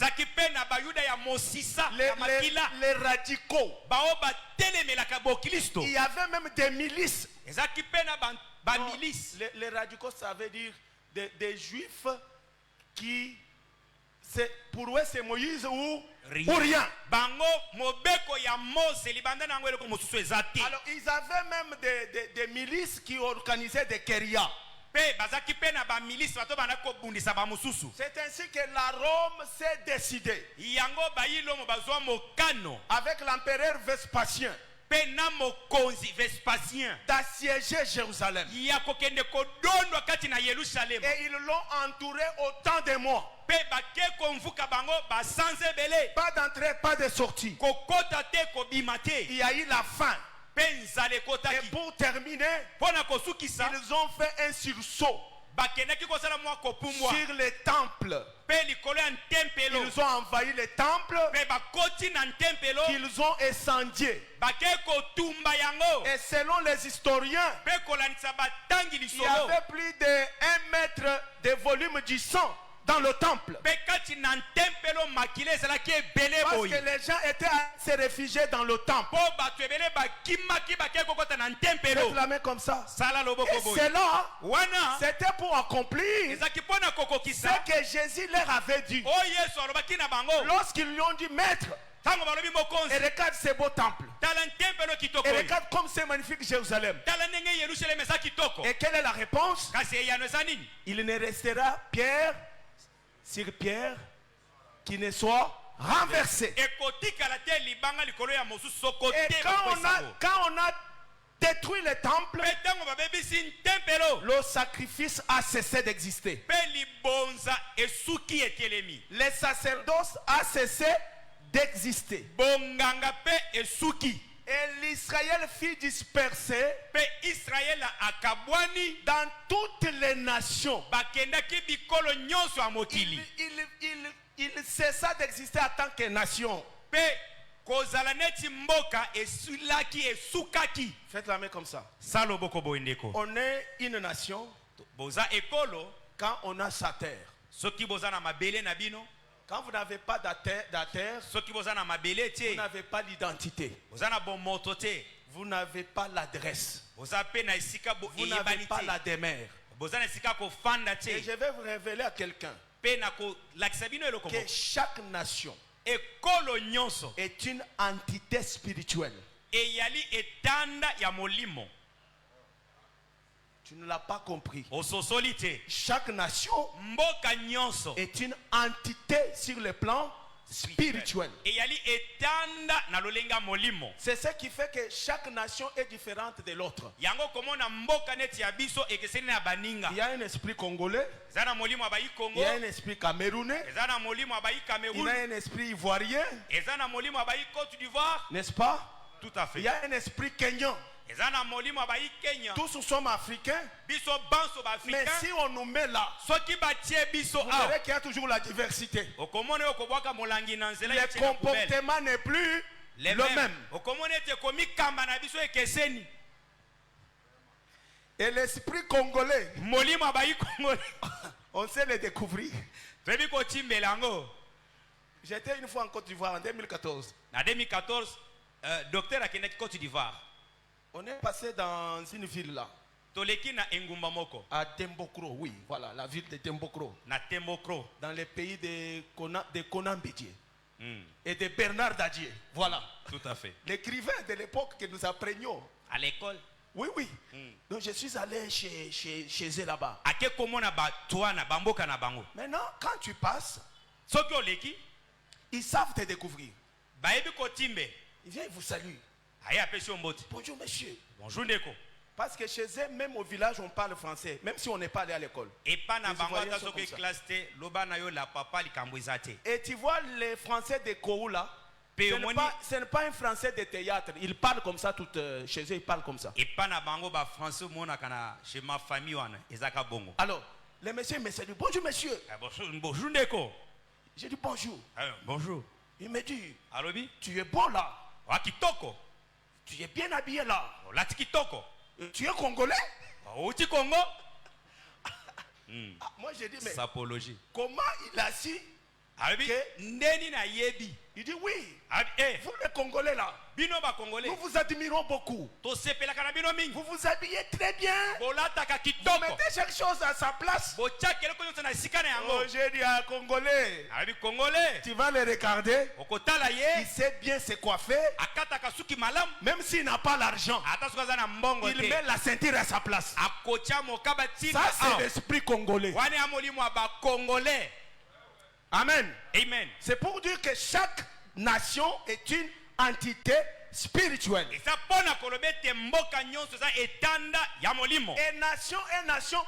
radicaux. Il y avait même des milices. Non, les radicaux, ça veut dire des juifs qui, pour eux, c'est Moïse ou rien. Alors, ils avaient même des milices qui organisaient des guérillas. C'est ainsi que la Rome s'est décidée avec l'empereur Vespasien d'assiéger Jérusalem. Et ils l'ont entouré autant de mois. Pas d'entrée, pas de sortie. Il y a eu la faim. Et pour terminer, ils ont fait un sursaut sur les temples. Ils ont envahi les temples qu'ils ont incendiés. Et selon les historiens, il y avait plus de 1 mètre de volume du sang dans le temple. Parce que les gens étaient à se réfugier dans le temple. Faites la main comme ça. Et c'est là, c'était pour accomplir ce que Jésus leur avait dit. Lorsqu'ils lui ont dit, maître, et regarde ce beau temple. Et regarde comme c'est magnifique Jérusalem. Et quelle est la réponse? Il ne restera pierre sur pierre qui ne soit renversé. Et quand on a détruit le temple, le sacrifice a cessé d'exister. Le sacerdoce a cessé d'exister. Et l'Israël fut dispersé dans toutes les nations. Il cessa d'exister en tant que nation. Faites la main comme ça. On est une nation quand on a sa terre. Quand vous n'avez pas de terre, vous n'avez pas l'identité. Vous n'avez pas l'adresse. Vous n'avez pas la demeure. Et je vais vous révéler à quelqu'un que chaque nation est une entité spirituelle. Tu ne l'as pas compris. Chaque nation est une entité sur le plan spirituel. C'est ce qui fait que chaque nation est différente de l'autre. Il y a un esprit congolais, il y a un esprit camerounais, il y a un esprit ivoirien, n'est-ce pas? Tout à fait. Il y a un esprit kenyan. Tous sommes africains. Mais si on nous met là, vous verrez qu'il y a toujours la diversité. Le comportement n'est plus le même. Et l'esprit congolais, on sait le découvrir. J'étais une fois en Côte d'Ivoire en 2014. En 2014, docteur a été en Côte d'Ivoire. On est passé dans une ville là. À Tembokro, oui, voilà, la ville de Tembokro. Dans le pays de Konan Bédié. Et de Bernard Dadier. Voilà. Tout à fait. L'écrivain de l'époque que nous apprenions. À l'école? Oui, oui. Donc je suis allé chez eux là-bas. Maintenant, quand tu passes, ils savent te découvrir. Ils viennent, ils vous saluent. Bonjour monsieur. Bonjour Neko. Parce que chez eux, même au village, on parle français, même si on n'est pas allé à l'école. Et tu vois les Français de Koula, Ce n'est pas un français de théâtre. Il parle comme ça chez eux, il parle comme ça. Alors, le monsieur me dit bonjour monsieur. Bonjour Neko. J'ai dit bonjour. Bonjour. Il me dit Alobi. tu es beau là. Kitoko. Tu es bien habillé là. Kitoko. Tu es congolais? Uti Congo. Moi j'ai dit mais Sapologie. comment il a su que Ndeni na yebi? Il dit oui. Vous les Congolais là, Bino ba Congolais. nous vous admirons beaucoup. To sepela kana bino mingi. Vous vous habillez très bien. Bolata ka Vous kitoko. mettez chaque chose à sa place. Bocha keleko nyonso na sika na yango. Oh, j'ai dit à Congolais. Abi Congolais. Tu vas le regarder. Okotala ye. Il sait bien se coiffer. Akata kasuki malam. Même s'il n'a pas l'argent, Ata sukaza na mbongo il te. met la ceinture à sa place. Akocha mokaba tina. Ça c'est l'esprit congolais. Wane amolimo ba Congolais. Amen. Amen. C'est pour dire que chaque nation est une entité spirituelle. Et ça pona kolobete mboka nyonso za etanda ya molimo. Et nation,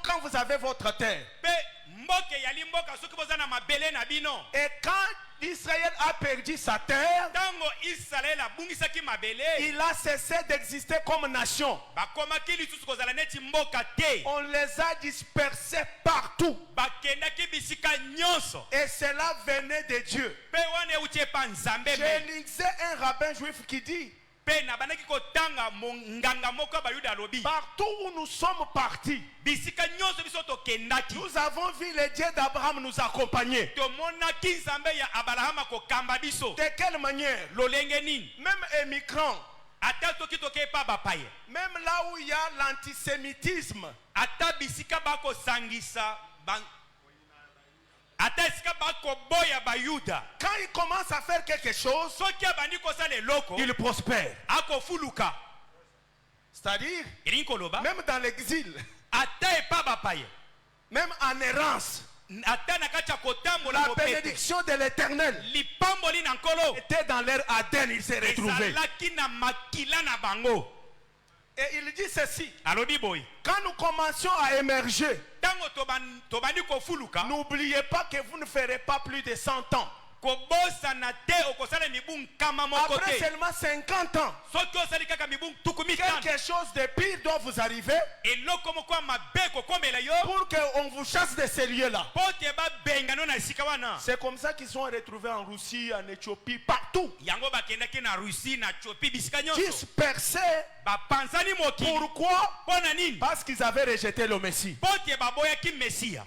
quand vous avez votre terre. Pe mboke yali mboka soki boza na mabele na bino. Et quand Israël a perdu sa terre, Tango Israël abungisaki mabele. il a cessé d'exister comme nation. Bakomaki lisusu kozala neti mboka te. On les a dispersés partout. Bakendaki bisika nyonso. Et cela venait de Dieu. Pe wane euti epa nzambe. J'ai lisé un rabbin juif qui dit Pe na banaki kotanga nganga moko bayuda lobi. partout où nous sommes partis, Bisika nyonso biso tokendaki. nous avons vu le Dieu d'Abraham nous accompagner. Tomonaki nzambe ya Abrahama kokamba biso. De quelle manière? Lolenge nini? Même émigrants, Ata toki toke pa bapaye. même là où il y a l'antisémitisme, Ata bisika bako sangisa ata esika bako boya bayuda. quand il commence à faire quelque chose, Soki abandi kosala eloko il prospère. ako fuluka. C'est-à-dire, Elingi koloba même dans l'exil, ata epa bapaye. même en errance, Ata na kati ya kotambola la mopete. bénédiction de l'Éternel Lipamboli na nkolo était dans leur Aden, ils se retrouvaient. ezalaki na makila na bango. Et il dit ceci, Alobi boy. quand nous commencions à émerger, Tango tobandi kofuluka. n'oubliez pas que vous ne ferez pas plus de 100 ans. Kobosana te okosala mibu nkama moko Après te. seulement 50 ans, Soki osali kaka mibu tuku mitano. quelque chose de pire doit vous arriver Eloko moko ya mabe kokombela yo. pour qu'on vous chasse de ces lieux-là. Po te babengano na esika wana. C'est comme ça qu'ils sont retrouvés en Russie, en Éthiopie, partout. Yango bakendaki na Russie na Ethiopie bisika nyonso. Dispersés. Bapanzani mokili. Pourquoi? Pona nini? Parce qu'ils avaient rejeté le Messie. Po te baboyaki Mesia.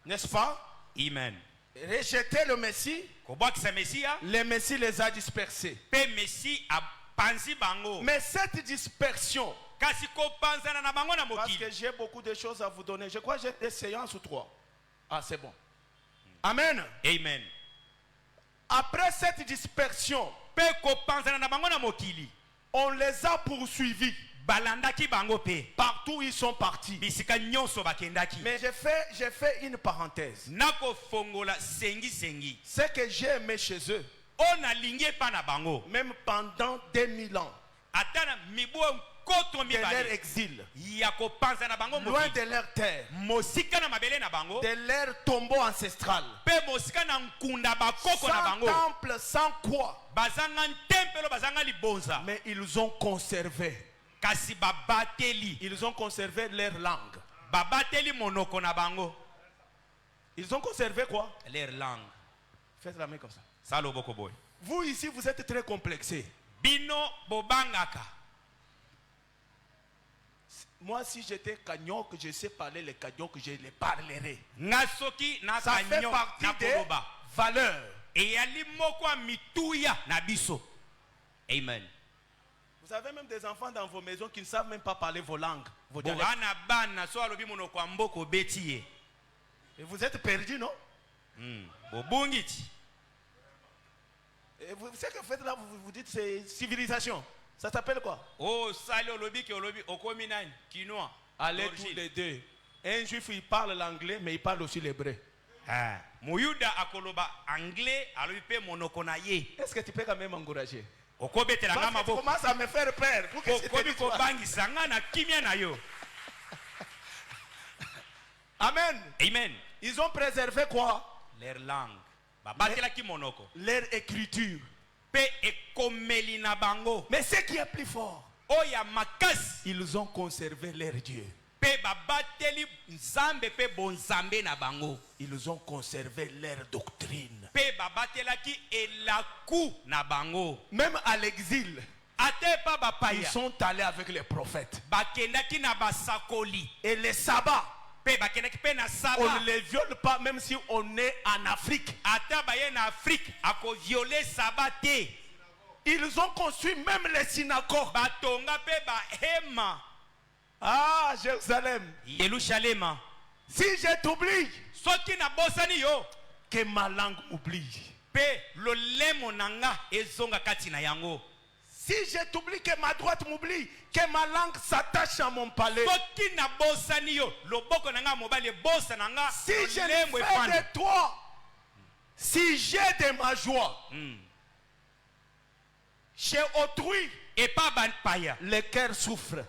N'est-ce pas? Amen. Rejeter le Messie, Kobwakisa Mesia. le Messie les a dispersés. Pe Messi apanzi bango. Mais cette dispersion, Kasi kopanzana na bango na parce mokili. que j'ai beaucoup de choses à vous donner. Je crois que j'ai des séances ou 3. Ah, c'est bon. Amen. Amen. Après cette dispersion, Pe kopanzana na bango na mokili. on les a poursuivis. Balandaki bango pe. Partout où ils sont partis. Bisika nyonso bakendaki. Mais j'ai fait une parenthèse. Nako fongola sengi sengi. Ce que j'ai aimé chez eux, Ona lingie pa na bango. même pendant 2000 ans, Atana mibu koto de leur mibale. exil, Ya kopanza na bango loin mokili. de leur terre, Mosika na mabele na bango. de leur tombeau ancestral, Pe mosika na nkunda bakoko na sans bango. temple, sans quoi, Bazanga tempelo bazanga libonza. mais ils ont conservé. Kasi babateli. Ils ont conservé leur langue. Babateli monoko na bango. Ils ont conservé quoi? Leur langue. Faites la main comme ça. Salo boko boy. Vous ici, vous êtes très complexés. Bino bobangaka. Moi, si j'étais Kanyok, je sais parler les Kanyok, je les parlerai. Ngasoki na Ça fait kanyo partie na des koloba. valeurs. Et yali moko a mituya na biso. Amen. Vous avez même des enfants dans vos maisons qui ne savent même pas parler vos langues, vos dialectes. Bogana bana so alobi monoko ya mboko betiye. Et vous êtes perdus, non? Bobungiti. Et vous, ce que vous faites là, vous dites c'est civilisation. Ça s'appelle quoi? Oh, sali olobi ke olobi okomi nani? Kinois. Allez D'origine. tous les deux. Un juif, il parle l'anglais, mais il parle aussi l'hébreu. Ah, Muyuda akoloba anglais alobi pe monoko na ye. Est-ce que tu peux quand même m'encourager? Okobetela nga Parce que tu maboko. commences à me faire peur. Pour que je te Okobi dise pas. kobangisa nga na kimia na yo. Amen. Amen. Ils ont préservé quoi? Leur langue. Babatelaki monoko. Leur écriture. Mais ce qui est plus fort, oya makasi ils ont conservé leur Dieu. pe babateli nzambe pe bonzambe na bango. Ils ont conservé leur doctrine. Pe babatelaki elaku na bango. Même à l'exil, Ate pa ils bapaya sont allés avec les prophètes. bakendaki na basakoli. Et les sabbats, Pe bakendaki pe na on saba. ne les viole pas même si on est en Afrique. Ata baye na Afrique ako violer sabate. Ils ont construit même les synagogues. Batonga pe bahema. Ah, Jérusalem, Yerusalema. si je t'oublie, Soki na bosani yo. que ma langue m'oublie. Pe lolemo nanga ezonga kati na yango. Si je t'oublie, que ma droite m'oublie, que ma langue s'attache à mon palais. Soki na bosani yo. Loboko nanga mobali bosa nanga. Si je lolemo fais efandi. de toi, si j'ai de ma joie, chez autrui, Et pas ban paya. le cœur souffre.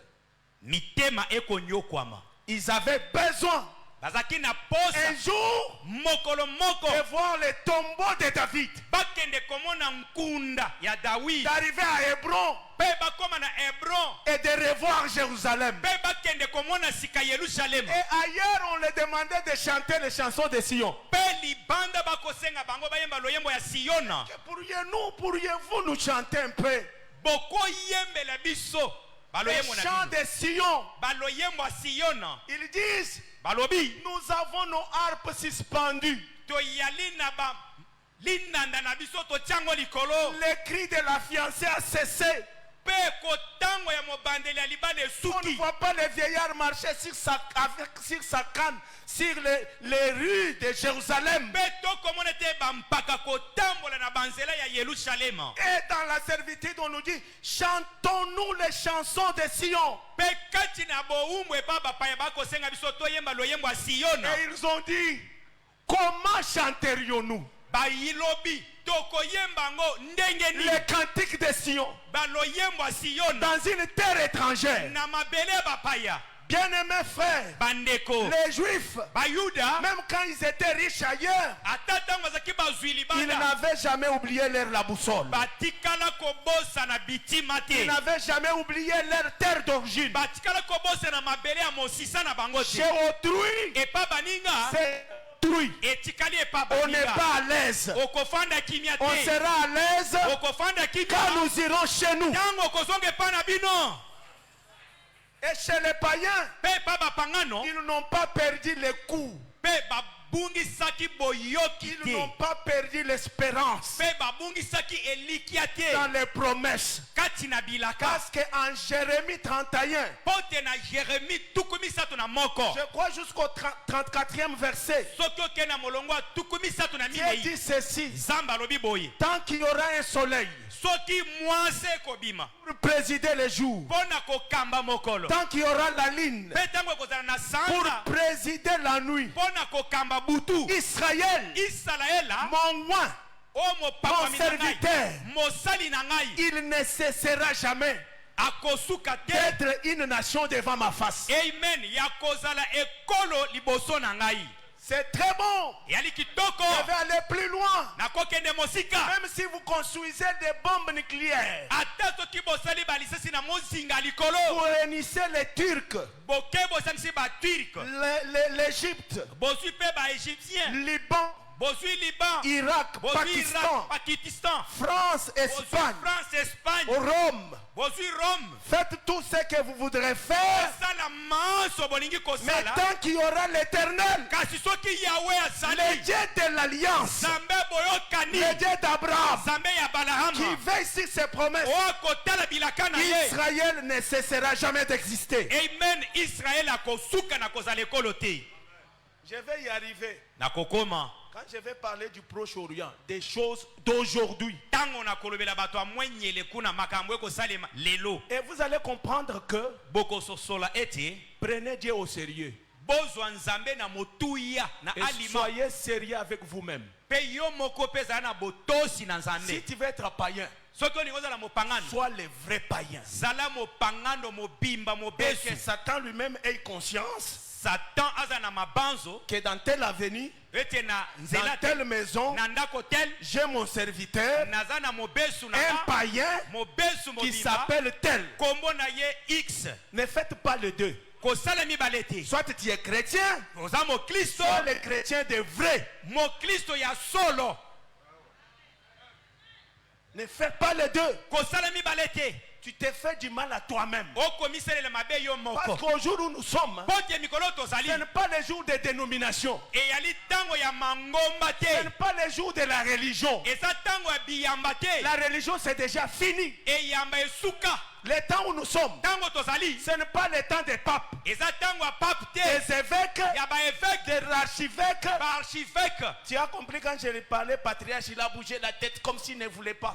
Mitema eko nyokwama. Ils avaient besoin Bazaki na posa. un jour Mokolo moko. de voir le tombeau de David, Bakende komona nkunda ya David. d'arriver à Hébron Pe bakoma na Hebron. et de revoir Jérusalem. Pe bakende komona sika Yerusalem. Et ailleurs, on leur demandait de chanter les chansons de Sion. Pe libanda bakosenga bango bayemba loyembo ya Siona. Que pourriez-vous nous chanter un peu Boko yembela biso. les Baloyembo na chants bino. de Sion? Baloyembo ya Siona. Ils disent, Balobi. nous avons nos harpes suspendues. Toyali na ba linanda na biso to tiango likolo. Le cri de la fiancée a cessé. Pe kotango ya mobandeli ya libanda On ne esuki. voit pas le vieillard marcher sur sa canne sur les rues de Jérusalem. Pe tokomona te bampaka kotambola na banzela ya Yerusalema. Et dans la servitude, on nous dit, chantons-nous les chansons de Sion. Pe kati na boumwe pa bapaya bakosenga biso toyemba loyembo ya Siona. Et ils ont dit, comment chanterions-nous Bayilobi tokoyemba ngo ndenge ni. les cantiques de Sion Baloyembo ya Siona. dans une terre étrangère? Na mabele bapaya. Bien-aimés frères, Bandeko. les Juifs, Bayuda. même quand ils étaient riches ailleurs, Ata tango bazaki bazwi ils libanda. n'avaient jamais oublié la boussole. Batikala kobosa na bitima Ils te. n'avaient jamais oublié leur terre d'origine. Batikala kobosa na mabele ya mosisa na bango Chez te. autrui, Epa baninga. c'est autrui. Etikali epa On n'est baninga. pas à l'aise. Okofanda kimia On te. sera à l'aise Okofanda quand kimia. nous irons chez nous. Tango kozonga epa na bino. Et chez les païens, Pe pa bapangano. ils n'ont pas perdu les coups. Pe babungisaki boyoki Ils te. n'ont pas perdu l'espérance Pe babungisaki elikia te. dans les promesses. Kati na bilaka. Parce qu'en Jérémie 31, Pote na Jérémie tukumi sato na moko. je crois jusqu'au 34e verset, Soki oke na molongo ya tukumi sato na Dieu minei. dit ceci, Zamba lobi boye. tant qu'il y aura un soleil Soki mwase kobima. pour présider les jours, Pona kokamba mokolo. tant qu'il y aura la lune Pe tango kozala na pour sanza. présider la nuit, Pona kokamba butu. Israël, Israela. mon oint, O mopapa mon serviteur, mosali na ngai. il ne cessera jamais Akosuka te. d'être une nation devant ma face. Amen. Ya kozala ekolo liboso na ngai. C'est très bon. Yali kitoko. Je vais aller plus loin. Nakokende mosika. Même si vous construisez des bombes nucléaires, Ata soki bosali balisasi na mozinga likolo. vous réunissez les Turcs, Boke bosangisi ba Turc. l'Égypte, Bosui pe ba Égyptien. Liban, Bosui Liban. Irak, Bosui Pakistan, Irak. Pakistan. France, Bosui Espagne, France, Espagne. Rome. Bosui Rome. Faites tout ce que vous voudrez faire, Sala manso bolingi mais kosala. tant qu'il y aura l'Éternel, Kasi soki Yahweh le asali. Dieu de l'Alliance, Zambe boyokani. le Dieu d'Abraham, Zambe ya Balahama. qui veille sur ses promesses, O kotala bilaka na ye. Israël ne cessera jamais d'exister. Amen. Israël akosuka na kozala ekolo te. Je vais y arriver. Nakokoma. Quand je vais parler du Proche-Orient, des choses d'aujourd'hui, Tango na kolobela bato amwenyele kuna makambo ekosalema lelo. et vous allez comprendre que Boko sosola ete. prenez Dieu au sérieux Bozwa nzambe na motuya na et alima. soyez sérieux avec vous-même. Pe yo moko pe zala na botosi na Si nzambe. tu veux être païen, Soki olingi ozala mopangano. sois le vrai païen. Zala mopangano mobimba Et que mobesu. Satan lui-même ait conscience Satan aza que dans telle avenue, dans telle maison, j'ai mon serviteur, un païen qui s'appelle tel. Ne faites pas le deux. Soit tu es chrétien, soit le chrétien de vrai. Ne faites pas les deux. Tu t'es fait du mal à toi-même. Parce qu'au jour où nous sommes, ce n'est pas le jour des dénominations. Ce n'est pas le jour de la religion. La religion c'est déjà fini. Le temps où nous sommes, ce n'est pas le temps des papes, des évêques, des archivêques. Tu as compris quand je lui parlais, patriarche, il a bougé la tête comme s'il ne voulait pas.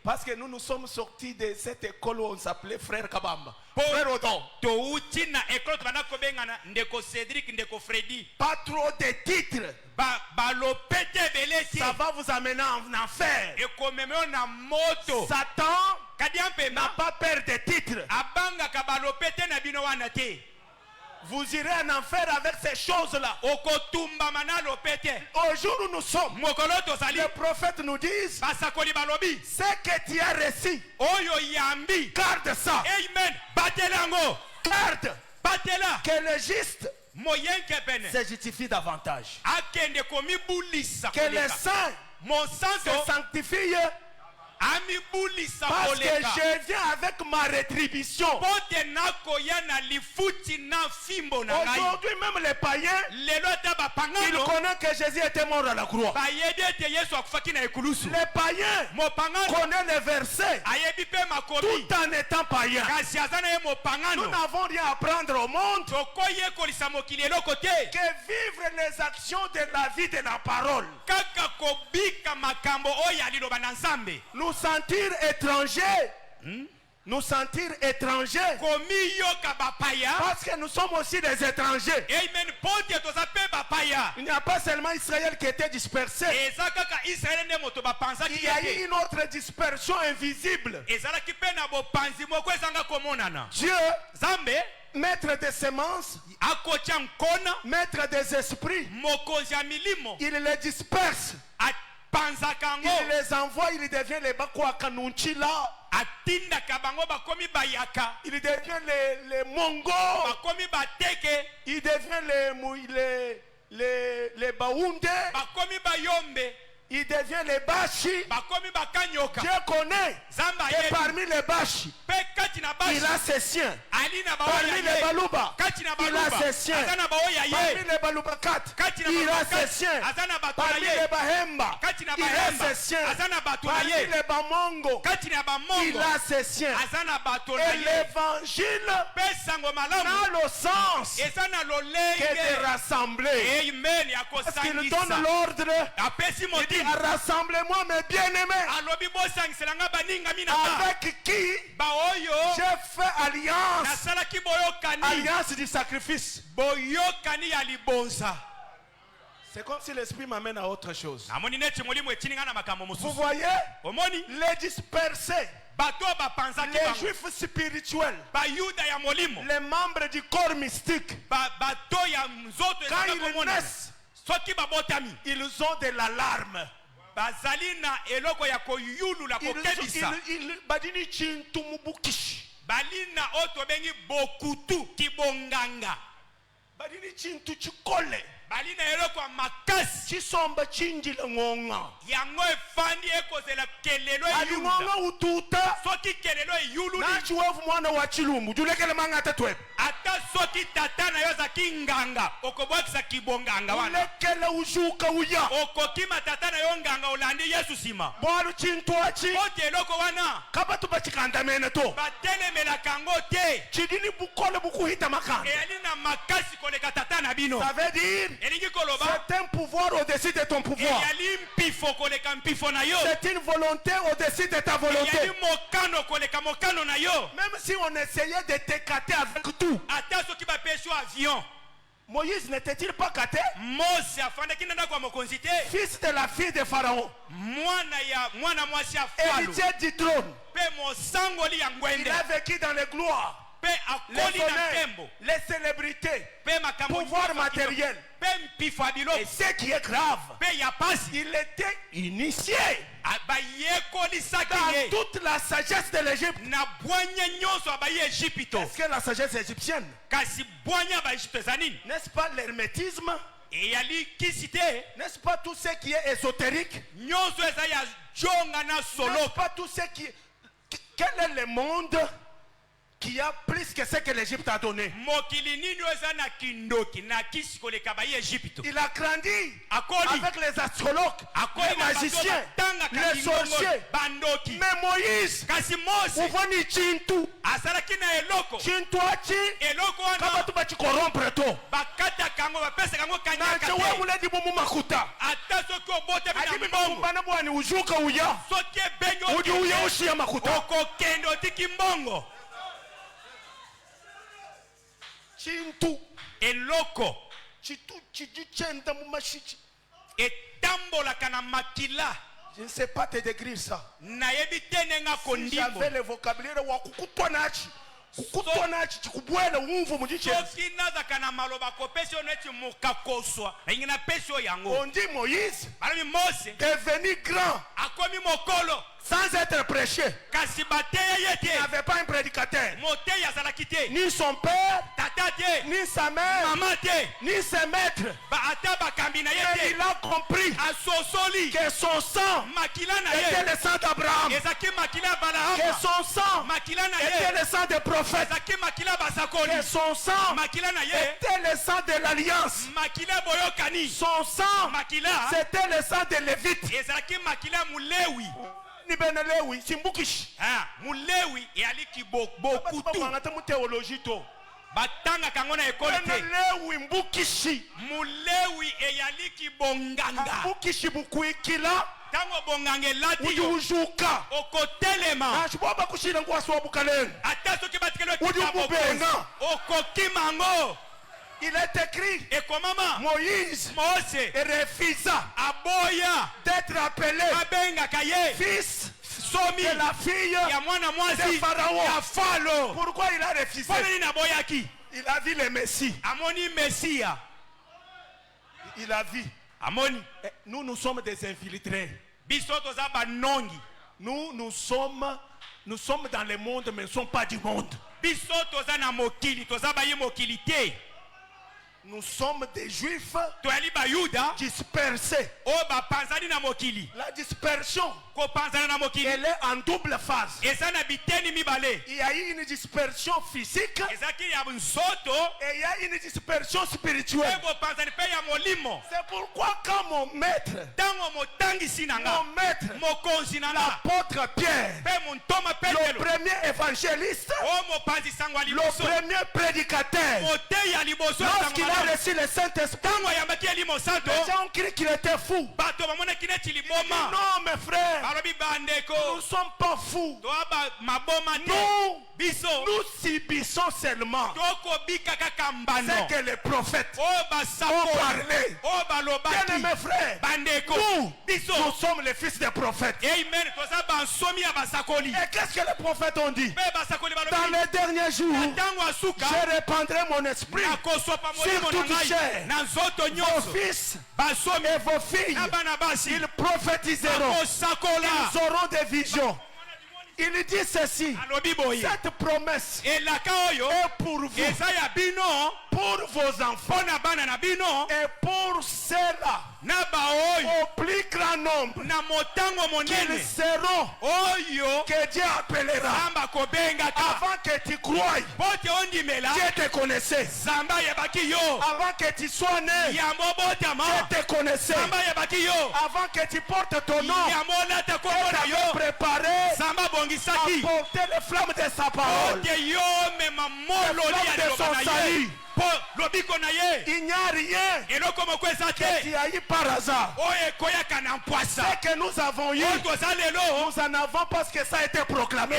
Parce que nous sommes sortis de cette école où on s'appelait Frère Kabamba. Frère Odon. Pas trop de titres. Ça va vous amener en enfer. Satan n'a pas peur des titres. Vous irez en enfer avec ces choses-là. Au jour où nous sommes, les prophètes nous disent ce que tu as reçu, garde ça. Garde que le juste se justifie davantage. Que les saints se sanctifient. Parce que je viens avec ma rétribution. Aujourd'hui même les païens, ils connaissent que Jésus était mort à la croix. Les païens connaissent les versets tout en étant païens. Nous n'avons rien à apprendre au monde que vivre les actions de la vie de la parole. Nous sentir étrangers. Nous sentir étrangers. Parce que nous sommes aussi des étrangers. Il n'y a pas seulement Israël qui était dispersé. Il y a eu une autre dispersion invisible. Dieu, maître des semences, maître des esprits, il les disperse. Il les envoie, il devient les Bakwakanunchila. Il devient les Mongols. Il devient les Baoundé. Il devient les Bashi. Dieu connaît que parmi les Bashi, il a ses siens. Parmi les Baluba, il a ses siens. Parmi les Balubakat, il a ses siens. Parmi les Bahemba, il a ses siens. Parmi les Bamongo, il a ses siens. Et l'évangile n'a le sens que de rassembler. Parce qu'il donne l'ordre. Il dit rassemblez-moi mes bien-aimés. Avec qui j'ai fait alliance. Alliance du sacrifice. C'est comme si l'esprit m'amène à autre chose. Vous voyez, les dispersés, les juifs spirituels, les membres du corps mystique, quand ils naissent, ils ont de l'alarme. balina oto bengi bokutu kibonganga balini chintu chikole balina eloko makasi chisomba chinjila ngonga yango efandi ekozela kelelo eyulula alingonga ututa soki kelelo eyululi nachi wavu mwana wa chilumbu julekele manga tatwe ata soki tatana yoza kinganga okobwakisa kibonganga wana ulekele ujuka uya okokima tatana yonganga olandi Yesu sima bwalu chintu achi ote eloko wana kabatu bachikandamene to batelemela kango te chidini bukole bukuhita makanda elina makasi koleka tatana bino ça veut dire c'est un pouvoir au-dessus de ton pouvoir. C'est une volonté au-dessus de ta volonté. Même si on essayait de t'écarter avec tout. Moïse n'était-il pas caté? Fils de la fille de Pharaon. Héritier du trône. Il a vécu dans les gloires. les honneurs, les célébrités, pouvoir matériel. Et ce qui est grave, il était initié dans toute la sagesse de l'Égypte. Est-ce que la sagesse égyptienne, n'est-ce pas l'hermétisme? N'est-ce pas tout ce qui est ésotérique? N'est-ce pas tout ce qui... Quel est le monde qui a plus que ce que l'Égypte a donné? Il a grandi avec les astrologues, les magiciens, les sorciers. Mais Moïse, vous voyez Chintu. Chintu achi, kama tu bachi corrompre to. Na chewe mule di bumu makuta. Adi bumu bana bwani ujuka uya. Uji uya ushi ya makuta. Chintu eloko chitu chichenda mu mashichi. etambola kana makila. Je ne sais pas te décrire ça. Si j'avais le vocabulaire wa kukutwa nachi. Kukutwa nachi chikubwele umvu mu giche. On dit Moïse devenu grand sans être prêché. Il n'avait pas un prédicateur. Ni son père, ni sa mère, ni ses maîtres. Et il a compris que son sang était le sang d'Abraham. Que son sang était le sang des prophètes. Que son sang était le sang de l'alliance. Son sang c'était le sang de Lévite. Ni benelewi simbukishi. Mulewi yaliki bokutu. Théologie to. Batanga kangona ekole te. Mulewi mbukishi. Mulewi eyaliki bonganga. Mbukishi bukuikila. Tango bongange lati ujujuka. Okotelema. Ashboba kushira ngwaswa bukalen. Ataso kibatikelo ujububenga. Okokimango. Il est écrit et comment Moïse refusa d'être appelé fils de la fille de Pharaon. Pourquoi il a refusé? Il a vu le Messie. Il a vu. Nous sommes des infiltrés. Nous sommes dans le monde mais nous ne sommes pas du monde. Nous sommes des juifs dispersés. La dispersion, elle est en double phase. Il y a eu une dispersion physique et il y a une dispersion spirituelle. C'est pourquoi quand mon maître, l'apôtre Pierre, le premier évangéliste, le premier prédicateur, lorsqu'il a reçu le Saint-Esprit, les gens ont cru qu'il était fou. Non mes frères, nous ne sommes pas fous. Nous subissons seulement ce que les prophètes ont parlé. Bien mes frères, nous sommes les fils des prophètes. Et qu'est-ce que les prophètes ont dit? Dans les derniers jours, je répandrai mon esprit sur toute chair. Vos fils et vos filles, ils prophétiseront. Ils auront des visions. Il dit ceci, cette promesse est pour vous, pour vos enfants et pour ceux-là au plus grand nombre qu'ils seront, que Dieu appellera. Avant que tu croies, Dieu te connaissait. Avant que tu sois né, Dieu te connaissait. Avant que tu portes ton nom, Dieu t'avait préparé à porter les flammes de sa parole, les flammes de son salut. Il n'y a rien que tu as eu par hasard. Ce que nous avons eu, nous en avons parce que ça a été proclamé.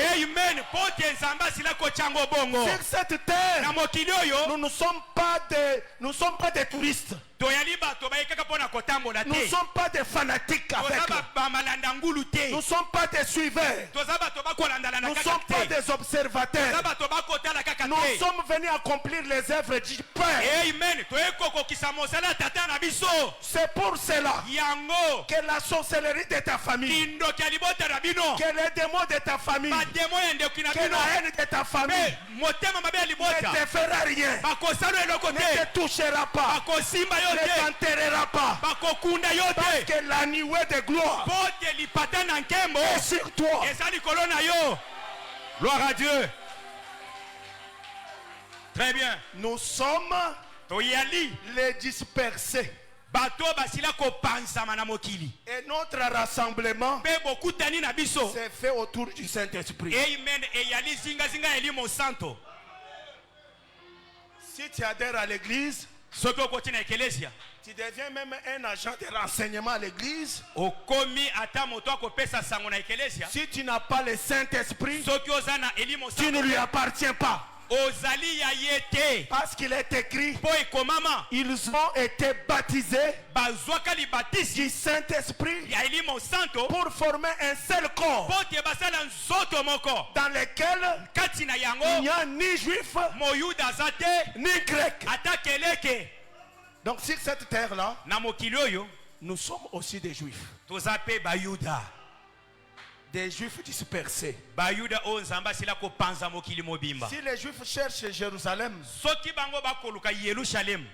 Sur cette terre, nous ne sommes pas des touristes. Nous ne sommes pas des fanatiques avec eux. Nous ne sommes pas des suiveurs. Nous ne sommes pas des observateurs. Nous sommes venus accomplir les œuvres du Père. C'est pour cela que la sorcellerie de ta famille, que les démons de ta famille, que la haine de ta famille ne te fera rien, ne te touchera pas, ne t'enterrera pas, parce que la nuée de gloire est sur toi. Gloire à Dieu. Très bien. Nous sommes les dispersés. Et notre rassemblement s'est fait autour du Saint-Esprit. Si tu adhères à l'église, tu deviens même un agent de renseignement à l'église. Si tu n'as pas le Saint-Esprit, tu ne lui appartiens pas. Parce qu'il est écrit, ils ont été baptisés du Saint-Esprit pour former un seul corps dans lequel il n'y a ni juif ni grec. Donc sur cette terre-là, nous sommes aussi des juifs. Des juifs dispersés. Si les juifs cherchent Jérusalem,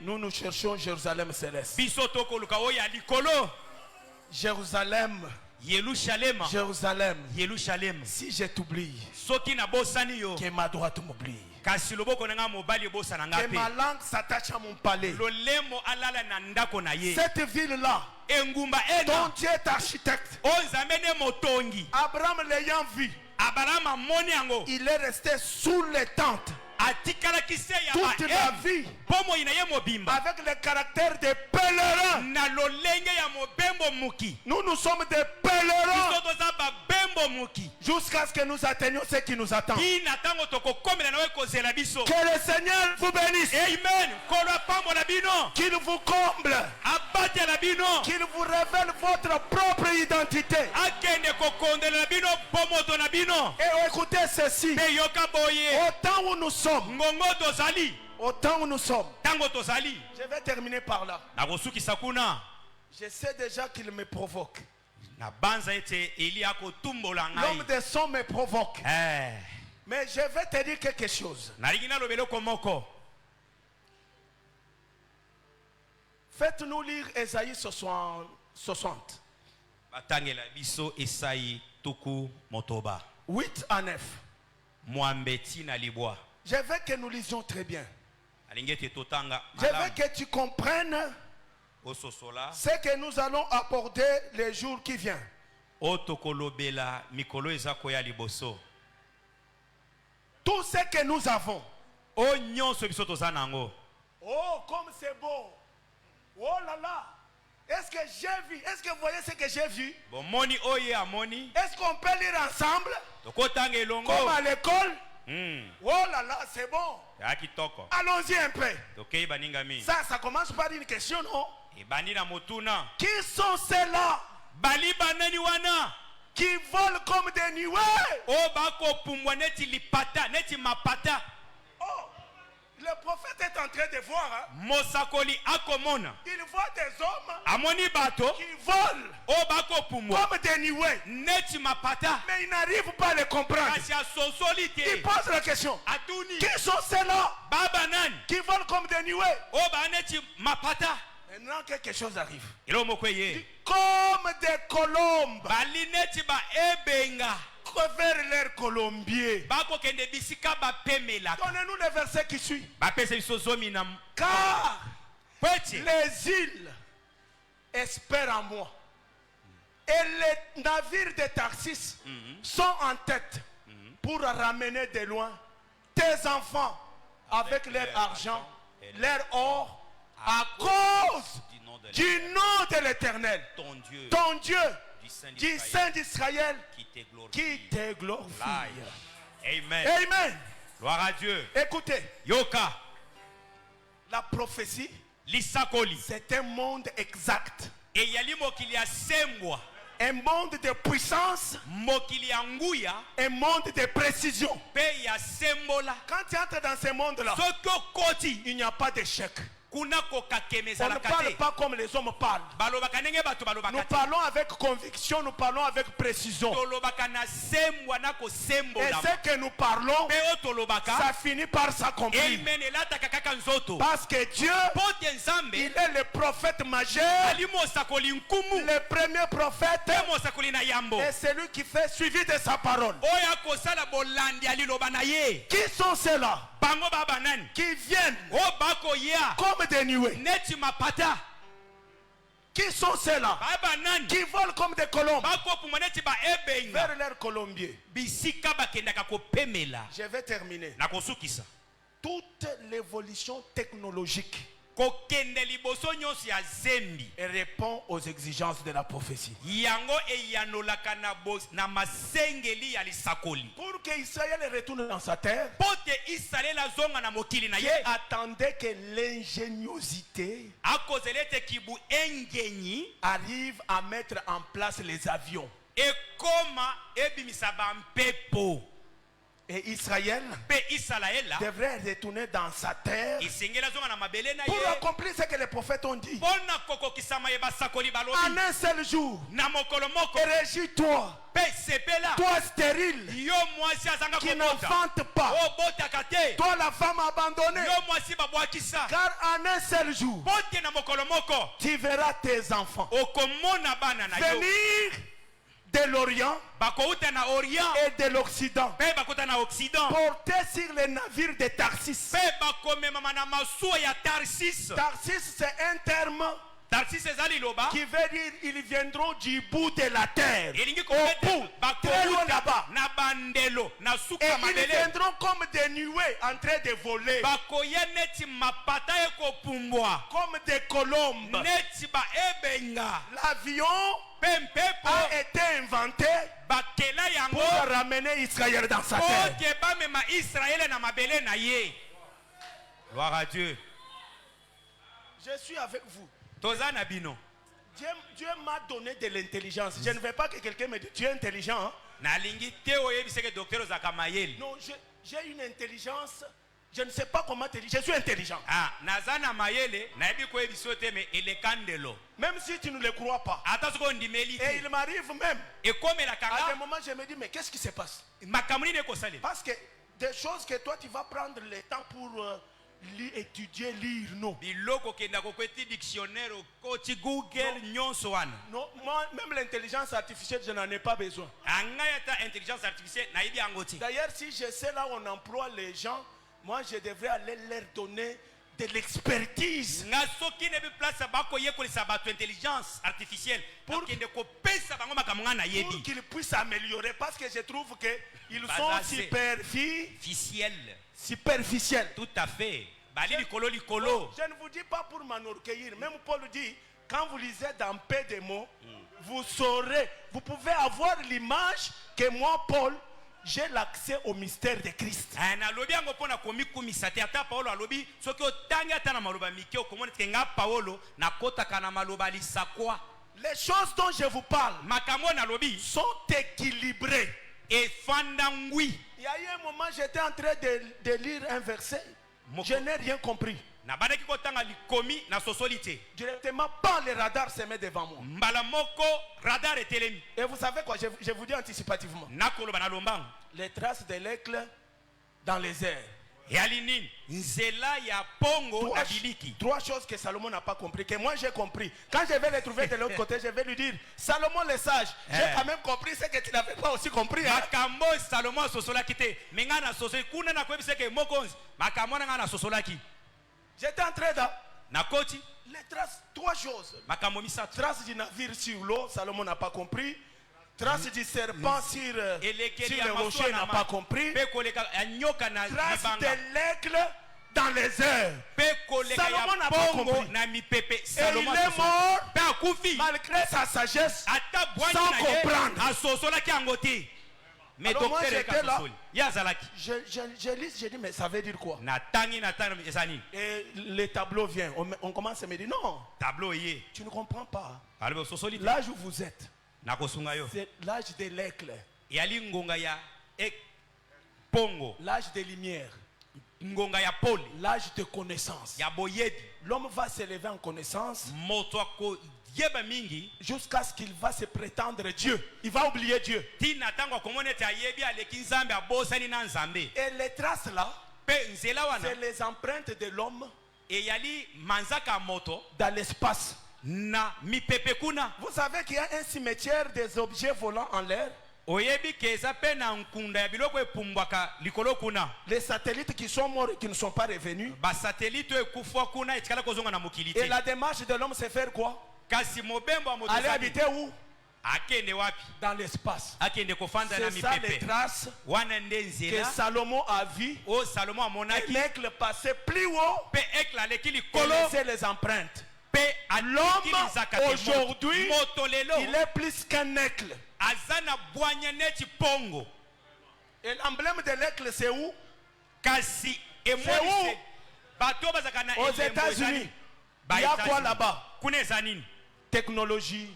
nous cherchons Jérusalem céleste. Jérusalem. Jérusalem. Si je t'oublie, que ma droite m'oublie, que ma langue s'attache à mon palais. Cette ville-là, dont Dieu est architecte, Abraham l'ayant vu, il est resté sous les tentes toute la vie avec le caractère de pèlerins. Nous sommes des pèlerins jusqu'à ce que nous atteignions ce qui nous attend. Que le Seigneur vous bénisse. Qu'il vous comble. Qu'il vous révèle votre propre identité. Et écoutez ceci. Autant où nous sommes, autant où nous sommes, je vais terminer par là. Je sais déjà qu'il me provoque. L'homme des sons me provoque. Mais je vais te dire quelque chose. Faites-nous lire Ésaïe 60. 8 à 9. Je veux que nous lisions très bien. Je veux que tu comprennes ce que nous allons aborder les jours qui viennent. Tout ce que nous avons. Oh, comme c'est beau. Oh là là. Est-ce que j'ai vu? Est-ce que vous voyez ce que j'ai vu? Est-ce qu'on peut lire ensemble? Comme à l'école? Oh là là, c'est bon. Allons-y un peu. Ça commence par une question, non? Qui sont ceux-là qui volent comme des nuées? Oh, le prophète est en train de voir. Il voit des hommes qui volent comme des nuées. Mais il n'arrive pas à les comprendre. Il pose la question. Qui sont ceux-là qui volent comme des nuées? Maintenant quelque chose arrive. Comme des colombes vers l'air colombier. Donnez-nous le verset qui suit. Car les îles espèrent en moi. Et les navires de Tarsis sont en tête pour ramener de loin tes enfants avec leur argent, leur or, à cause du nom de l'Éternel, ton Dieu, du Saint d'Israël, qui te glorifie. Amen. Amen. Gloire à Dieu. Écoutez. Yoka. La prophétie lisakoli. C'est un monde exact. Et yali mokili ya sembwa. Un monde de puissance. Mokili ya nguya. Un monde de précision. Pe ya sembola. Quand tu entres dans ce monde-là, Soko koti. il n'y a pas d'échec. On ne parle pas comme les hommes parlent. Nous parlons avec conviction, nous parlons avec précision. Et ce que nous parlons, ça finit par s'accomplir. Parce que Dieu, il est le prophète majeur, le premier prophète, et celui qui fait suivi de sa parole. Qui sont ceux-là qui viennent comme des nuées? Qui sont ceux-là qui volent comme des colombes vers leur colombier? Je vais terminer. Toute l'évolution technologique répond aux exigences de la prophétie. Pour qu'Israël retourne dans sa terre, Dieu attendait que l'ingéniosité arrive à mettre en place les avions. Et Israël devrait retourner dans sa terre pour accomplir ce que les prophètes ont dit. En un seul jour, réjouis-toi, toi stérile, qui n'enfante pas, toi la femme abandonnée, car en un seul jour, tu verras tes enfants venir de l'Orient et de l'Occident, portés sur les navires de Tarsis. Tarsis, c'est un terme qui veut dire ils viendront du bout de la terre, au bout, très loin là-bas. Et ils viendront comme des nuées en train de voler, comme des colombes. L'avion a été inventé pour ramener Israël dans sa terre. Gloire à Dieu. Je suis avec vous. Dieu m'a donné de l'intelligence. Je ne veux pas que quelqu'un me dise tu es intelligent. Hein? Non, j'ai une intelligence. Je ne sais pas comment te dire. Je suis intelligent. Même si tu ne le crois pas. Et il m'arrive même. À des moments, je me dis, mais qu'est-ce qui se passe? Parce que des choses que toi, tu vas prendre le temps pour étudier, lire, non. Non, moi, même l'intelligence artificielle, je n'en ai pas besoin. D'ailleurs, si je sais là où on emploie les gens, moi, je devrais aller leur donner de l'expertise pour qu'ils puissent améliorer, parce que je trouve qu'ils sont superficiels. Tout à fait. Je ne vous dis pas pour m'enorgueillir. Même Paul dit, quand vous lisez dans peu de mots, vous saurez, vous pouvez avoir l'image que moi, Paul, j'ai l'accès au mystère de Christ. Les choses dont je vous parle sont équilibrées. Il y a eu un moment, j'étais en train de lire un verset. Je n'ai rien compris. Directement, pas le radar se met devant moi. Et vous savez quoi, je vous dis anticipativement. Les traces de l'aigle dans les airs. Trois choses que Salomon n'a pas compris, que moi j'ai compris. Quand je vais les trouver de l'autre côté, je vais lui dire, Salomon le sage, j'ai quand même compris ce que tu n'avais pas aussi compris. Hein? J'étais en train de... Les traces, trois choses. Traces du navire sur l'eau, Salomon n'a pas compris. Traces du serpent sur le rocher, n'a pas compris. Traces de l'aigle dans les airs. Salomon n'a pas compris. Et il est mort malgré sa sagesse sans comprendre. Mais Alors moi docteur j'étais là, Kasosoli. Yazalaki. je lis, je dis mais ça veut dire quoi? Natangi ezani. Et les tableaux viennent, on commence à me dire non, Tableau yé. tu ne comprends pas. Albe sosoli. L'âge où vous êtes, Nakosunga yo. c'est l'âge de l'éclair, Yali ngonga ya pongo. l'âge des lumières, Ngonga ya poli. l'âge de connaissance. Ya boyedi. L'homme va s'élever en connaissance Moto ako yeba mingi. jusqu'à ce qu'il va se prétendre Dieu. Il va oublier Dieu. Tina tango akomone te ayebi aleki nzambe abosani na nzambe. Et les traces là, Pe nzela wana. c'est les empreintes de l'homme E yali manzaka moto. dans l'espace. Na mipepe kuna. Vous savez qu'il y a un cimetière des objets volants en l'air. Oyebi keza pe na nkunda ya biloko epumbwaka likolo kuna. Les satellites qui sont morts et qui ne sont pas revenus. Ba satellite ekufwa kuna etikala kozonga na mokili Et te. la démarche de l'homme, c'est faire quoi? Kasi mobembo moto Aller habiter où? akende wapi? Dans l'espace. Akende kofanda na C'est ça les mipepe. traces Wana nde que nzela. Salomon a vues. O Salomo Et amonaki l'aigle passait plus haut pe ekla leki et likolo laissait les empreintes. pe L'homme atikilizaka aujourd'hui, moto lelo il est plus qu'un aigle. azana bwanya neti pongo. Et l'emblème de l'aigle, c'est où? Kasi C'est où? emoni bato bazaka na Aux elembo États-Unis. ezali. Il y a Ba quoi États-Unis. là-bas? Kuna eza nini? Technologie,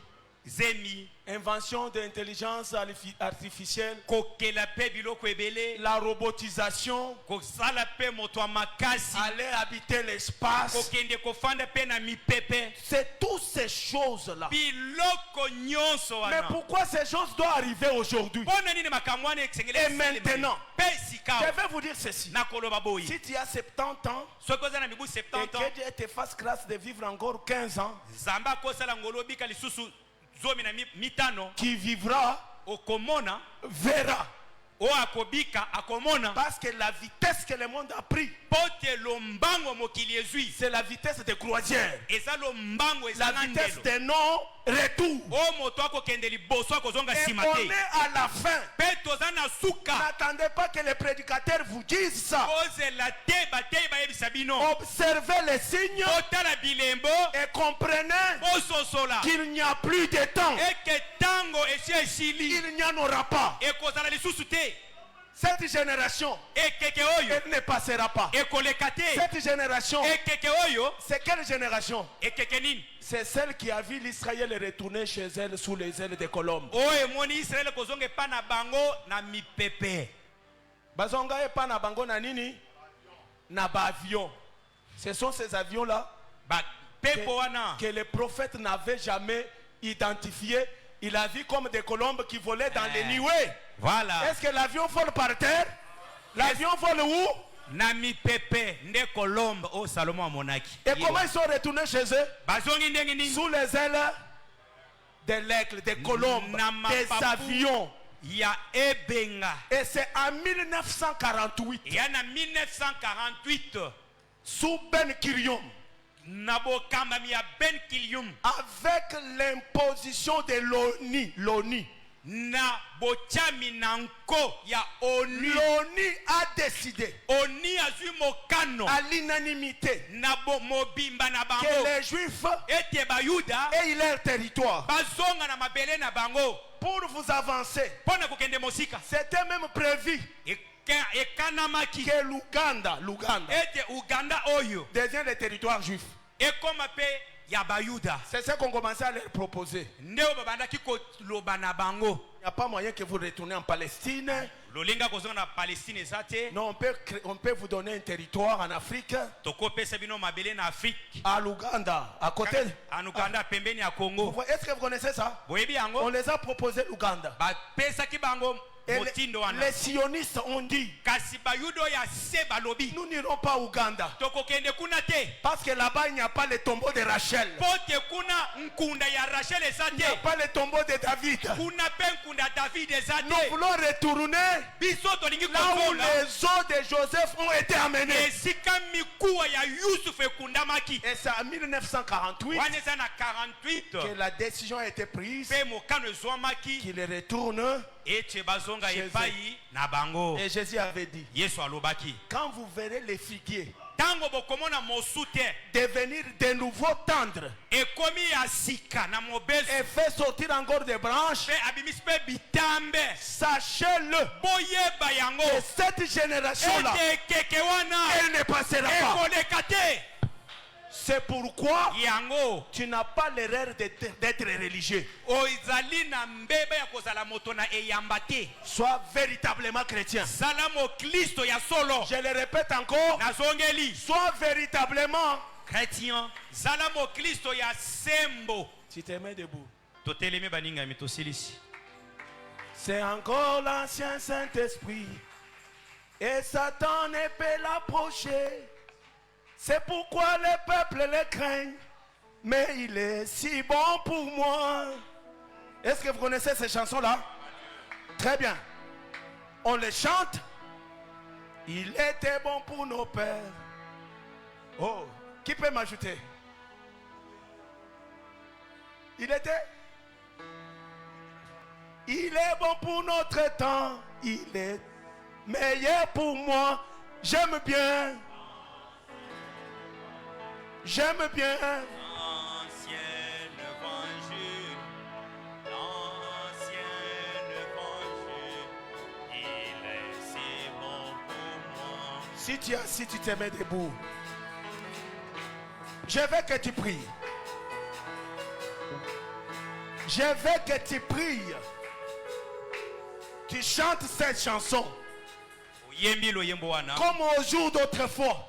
Zemi invention d'intelligence artificielle, kokela pe biloko ebele la robotisation, kosala pe moto ya makasi aller habiter l'espace. kokende kofanda pe na mipepe C'est toutes ces choses-là. biloko nyonso Mais wana. pourquoi ces choses doivent arriver aujourd'hui? Mpona nini makambo wana esengeli Et esalema? maintenant, pe sika je vais vous dire ceci. nakoloba boye Si tu as 70 ans soki oza na mibu et 70 ans que Dieu te fasse grâce de vivre encore 15 ans, nzambe akosala ngolo obika lisusu zomi na mitano qui vivra okomona verra. oyo akobika akomona Parce que la vitesse que le monde a pris, mpo te lombango mokili ezwi c'est la vitesse de croisière. eza lombango La ezanga vitesse ndelo de non-retour. oyo moto akokende liboso akozonga Et nsima on te est à la fin. mpe toza na suka N'attendez pas que les prédicateurs vous disent ça. kozela te bateyi bayebisa bino Observez les signes otala bilembo et comprenez bososola qu'il n'y a plus de temps. eke ntango esi esili Il n'y en aura pas. ekozala lisusu te Cette génération, ekeke oyo elle ne passera pas. ekoleka te Cette génération, ekeke oyo c'est quelle génération? ekeke nini C'est celle qui a vu l'Israël retourner chez elle sous les ailes des colombes. oyo emoni israele kozonga epa na bango na mipepe Bazonga epa na bango na nini? Na ba avion. Ce sont ces avions-là bapepo wana que les prophètes n'avaient jamais identifiés. Il a vu comme des colombes qui volaient dans les nuées. voilà Est-ce que l'avion vole par terre? L'avion vole où? na mipepe nde kolombe oyo salomo amonaki Et comment ils sont retournés chez eux? bazongi ndenge nini Sous les ailes de l'aigle, des colombes, Na des mapapu. avions. ya ebenga Et c'est en 1948, ya na 1948 sous Ben Kirion, na bokambami ya Ben Kilium avec l'imposition de l'ONU. na botiami na nko ya onu L'ONU a décidé oni azwi mokano à l'unanimité na mobimba na que bango les Juifs ete bayuda aient leur territoire. bazonga na mabele na bango Pour vous avancer, mpo na kokende mosika c'était même prévu ekanamaki que l'Ouganda ete uganda oyo devient le territoire juif. ekoma mpe ya bayuda C'est ce qu'on commençait à leur proposer. nde oyo babandaki koloba na bango Il n'y a pas moyen que vous retournez en Palestine. lolinga kozonga na palestine eza te Non, on peut vous donner un territoire en Afrique, tokopesa bino mabele na afrique à l'Ouganda, à côté. en uganda pembeni ya congo Est-ce que vous connaissez ça? boyebi On yango les a proposé l'Ouganda. bapesaki bango Et motindo wana les sionistes ont dit, kasi bayuda oyo ase balobi nous n'irons pas à Ouganda. tokokende kuna te Parce que là-bas, il n'y a pas le tombeau de Rachel. mpo te kuna nkunda ya rachel eza Il n'y a te pas le tombeau de David. kuna mpe nkunda ya david eza Nous te voulons retourner biso tolingi là où kozola les os de Joseph ont été amenés. esika mikuwa ya yusufu ekundamaki Et c'est en 1948 wana eza na 48 que la décision a été prise mpe mokano ezwamaki qu'il retourne. ete bazonga Chez epai na bango Et Jésus avait dit, yesu alobaki quand vous verrez les figuiers ntango bokomona mosu te devenir de nouveau tendres, eko et fait sortir encore des branches, sachez-le que cette génération-là, elle ne passera pas. C'est pourquoi tu n'as pas l'erreur d'être religieux. Sois véritablement chrétien. Je le répète encore. Sois véritablement chrétien. Tu te mets debout. C'est encore l'ancien Saint-Esprit. Et Satan ne peut l'approcher. C'est pourquoi les peuples le craignent. Mais il est si bon pour moi. Est-ce que vous connaissez ces chansons-là? Très bien. On les chante. Il était bon pour nos pères. Oh, qui peut m'ajouter? Il est bon pour notre temps. Il est meilleur pour moi. J'aime bien. J'aime bien. L'ancien évangile, il est si bon pour moi. Si tu es assis, tu te mets debout. Je veux que tu pries. Je veux que tu pries. Tu chantes cette chanson comme au jour d'autrefois.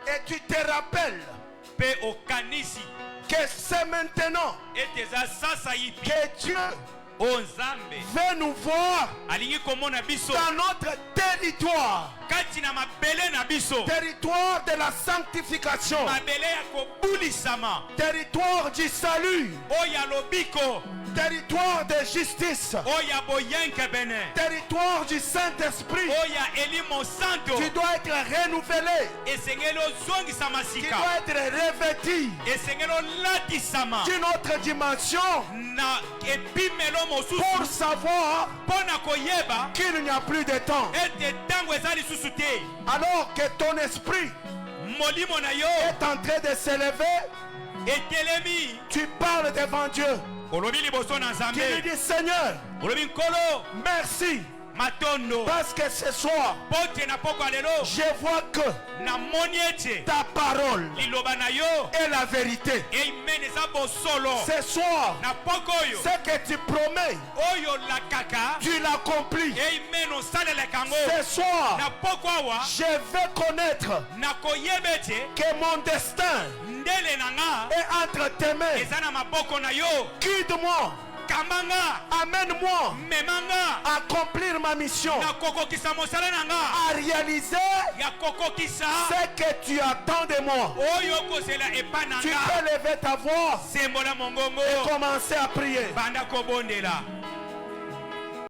Et tu te rappelles que c'est maintenant que Dieu veut nous voir dans notre territoire. Territoire de la sanctification. Territoire du salut. Territoire de justice. Territoire du Saint-Esprit. Tu dois être renouvelé. Tu dois être revêtu d'une autre dimension pour savoir qu'il n'y a plus de temps. Alors que ton esprit est en train de s'élever, tu parles devant Dieu. Tu lui dis Seigneur, merci. Parce que ce soir, je vois que ta parole est la vérité. Ce soir, ce que tu promets, tu l'accomplis. Ce soir, je veux connaître que mon destin est entre tes mains. Guide-moi. Amène-moi à accomplir ma mission, à réaliser ce que tu attends de moi. Tu peux lever ta voix et commencer à prier.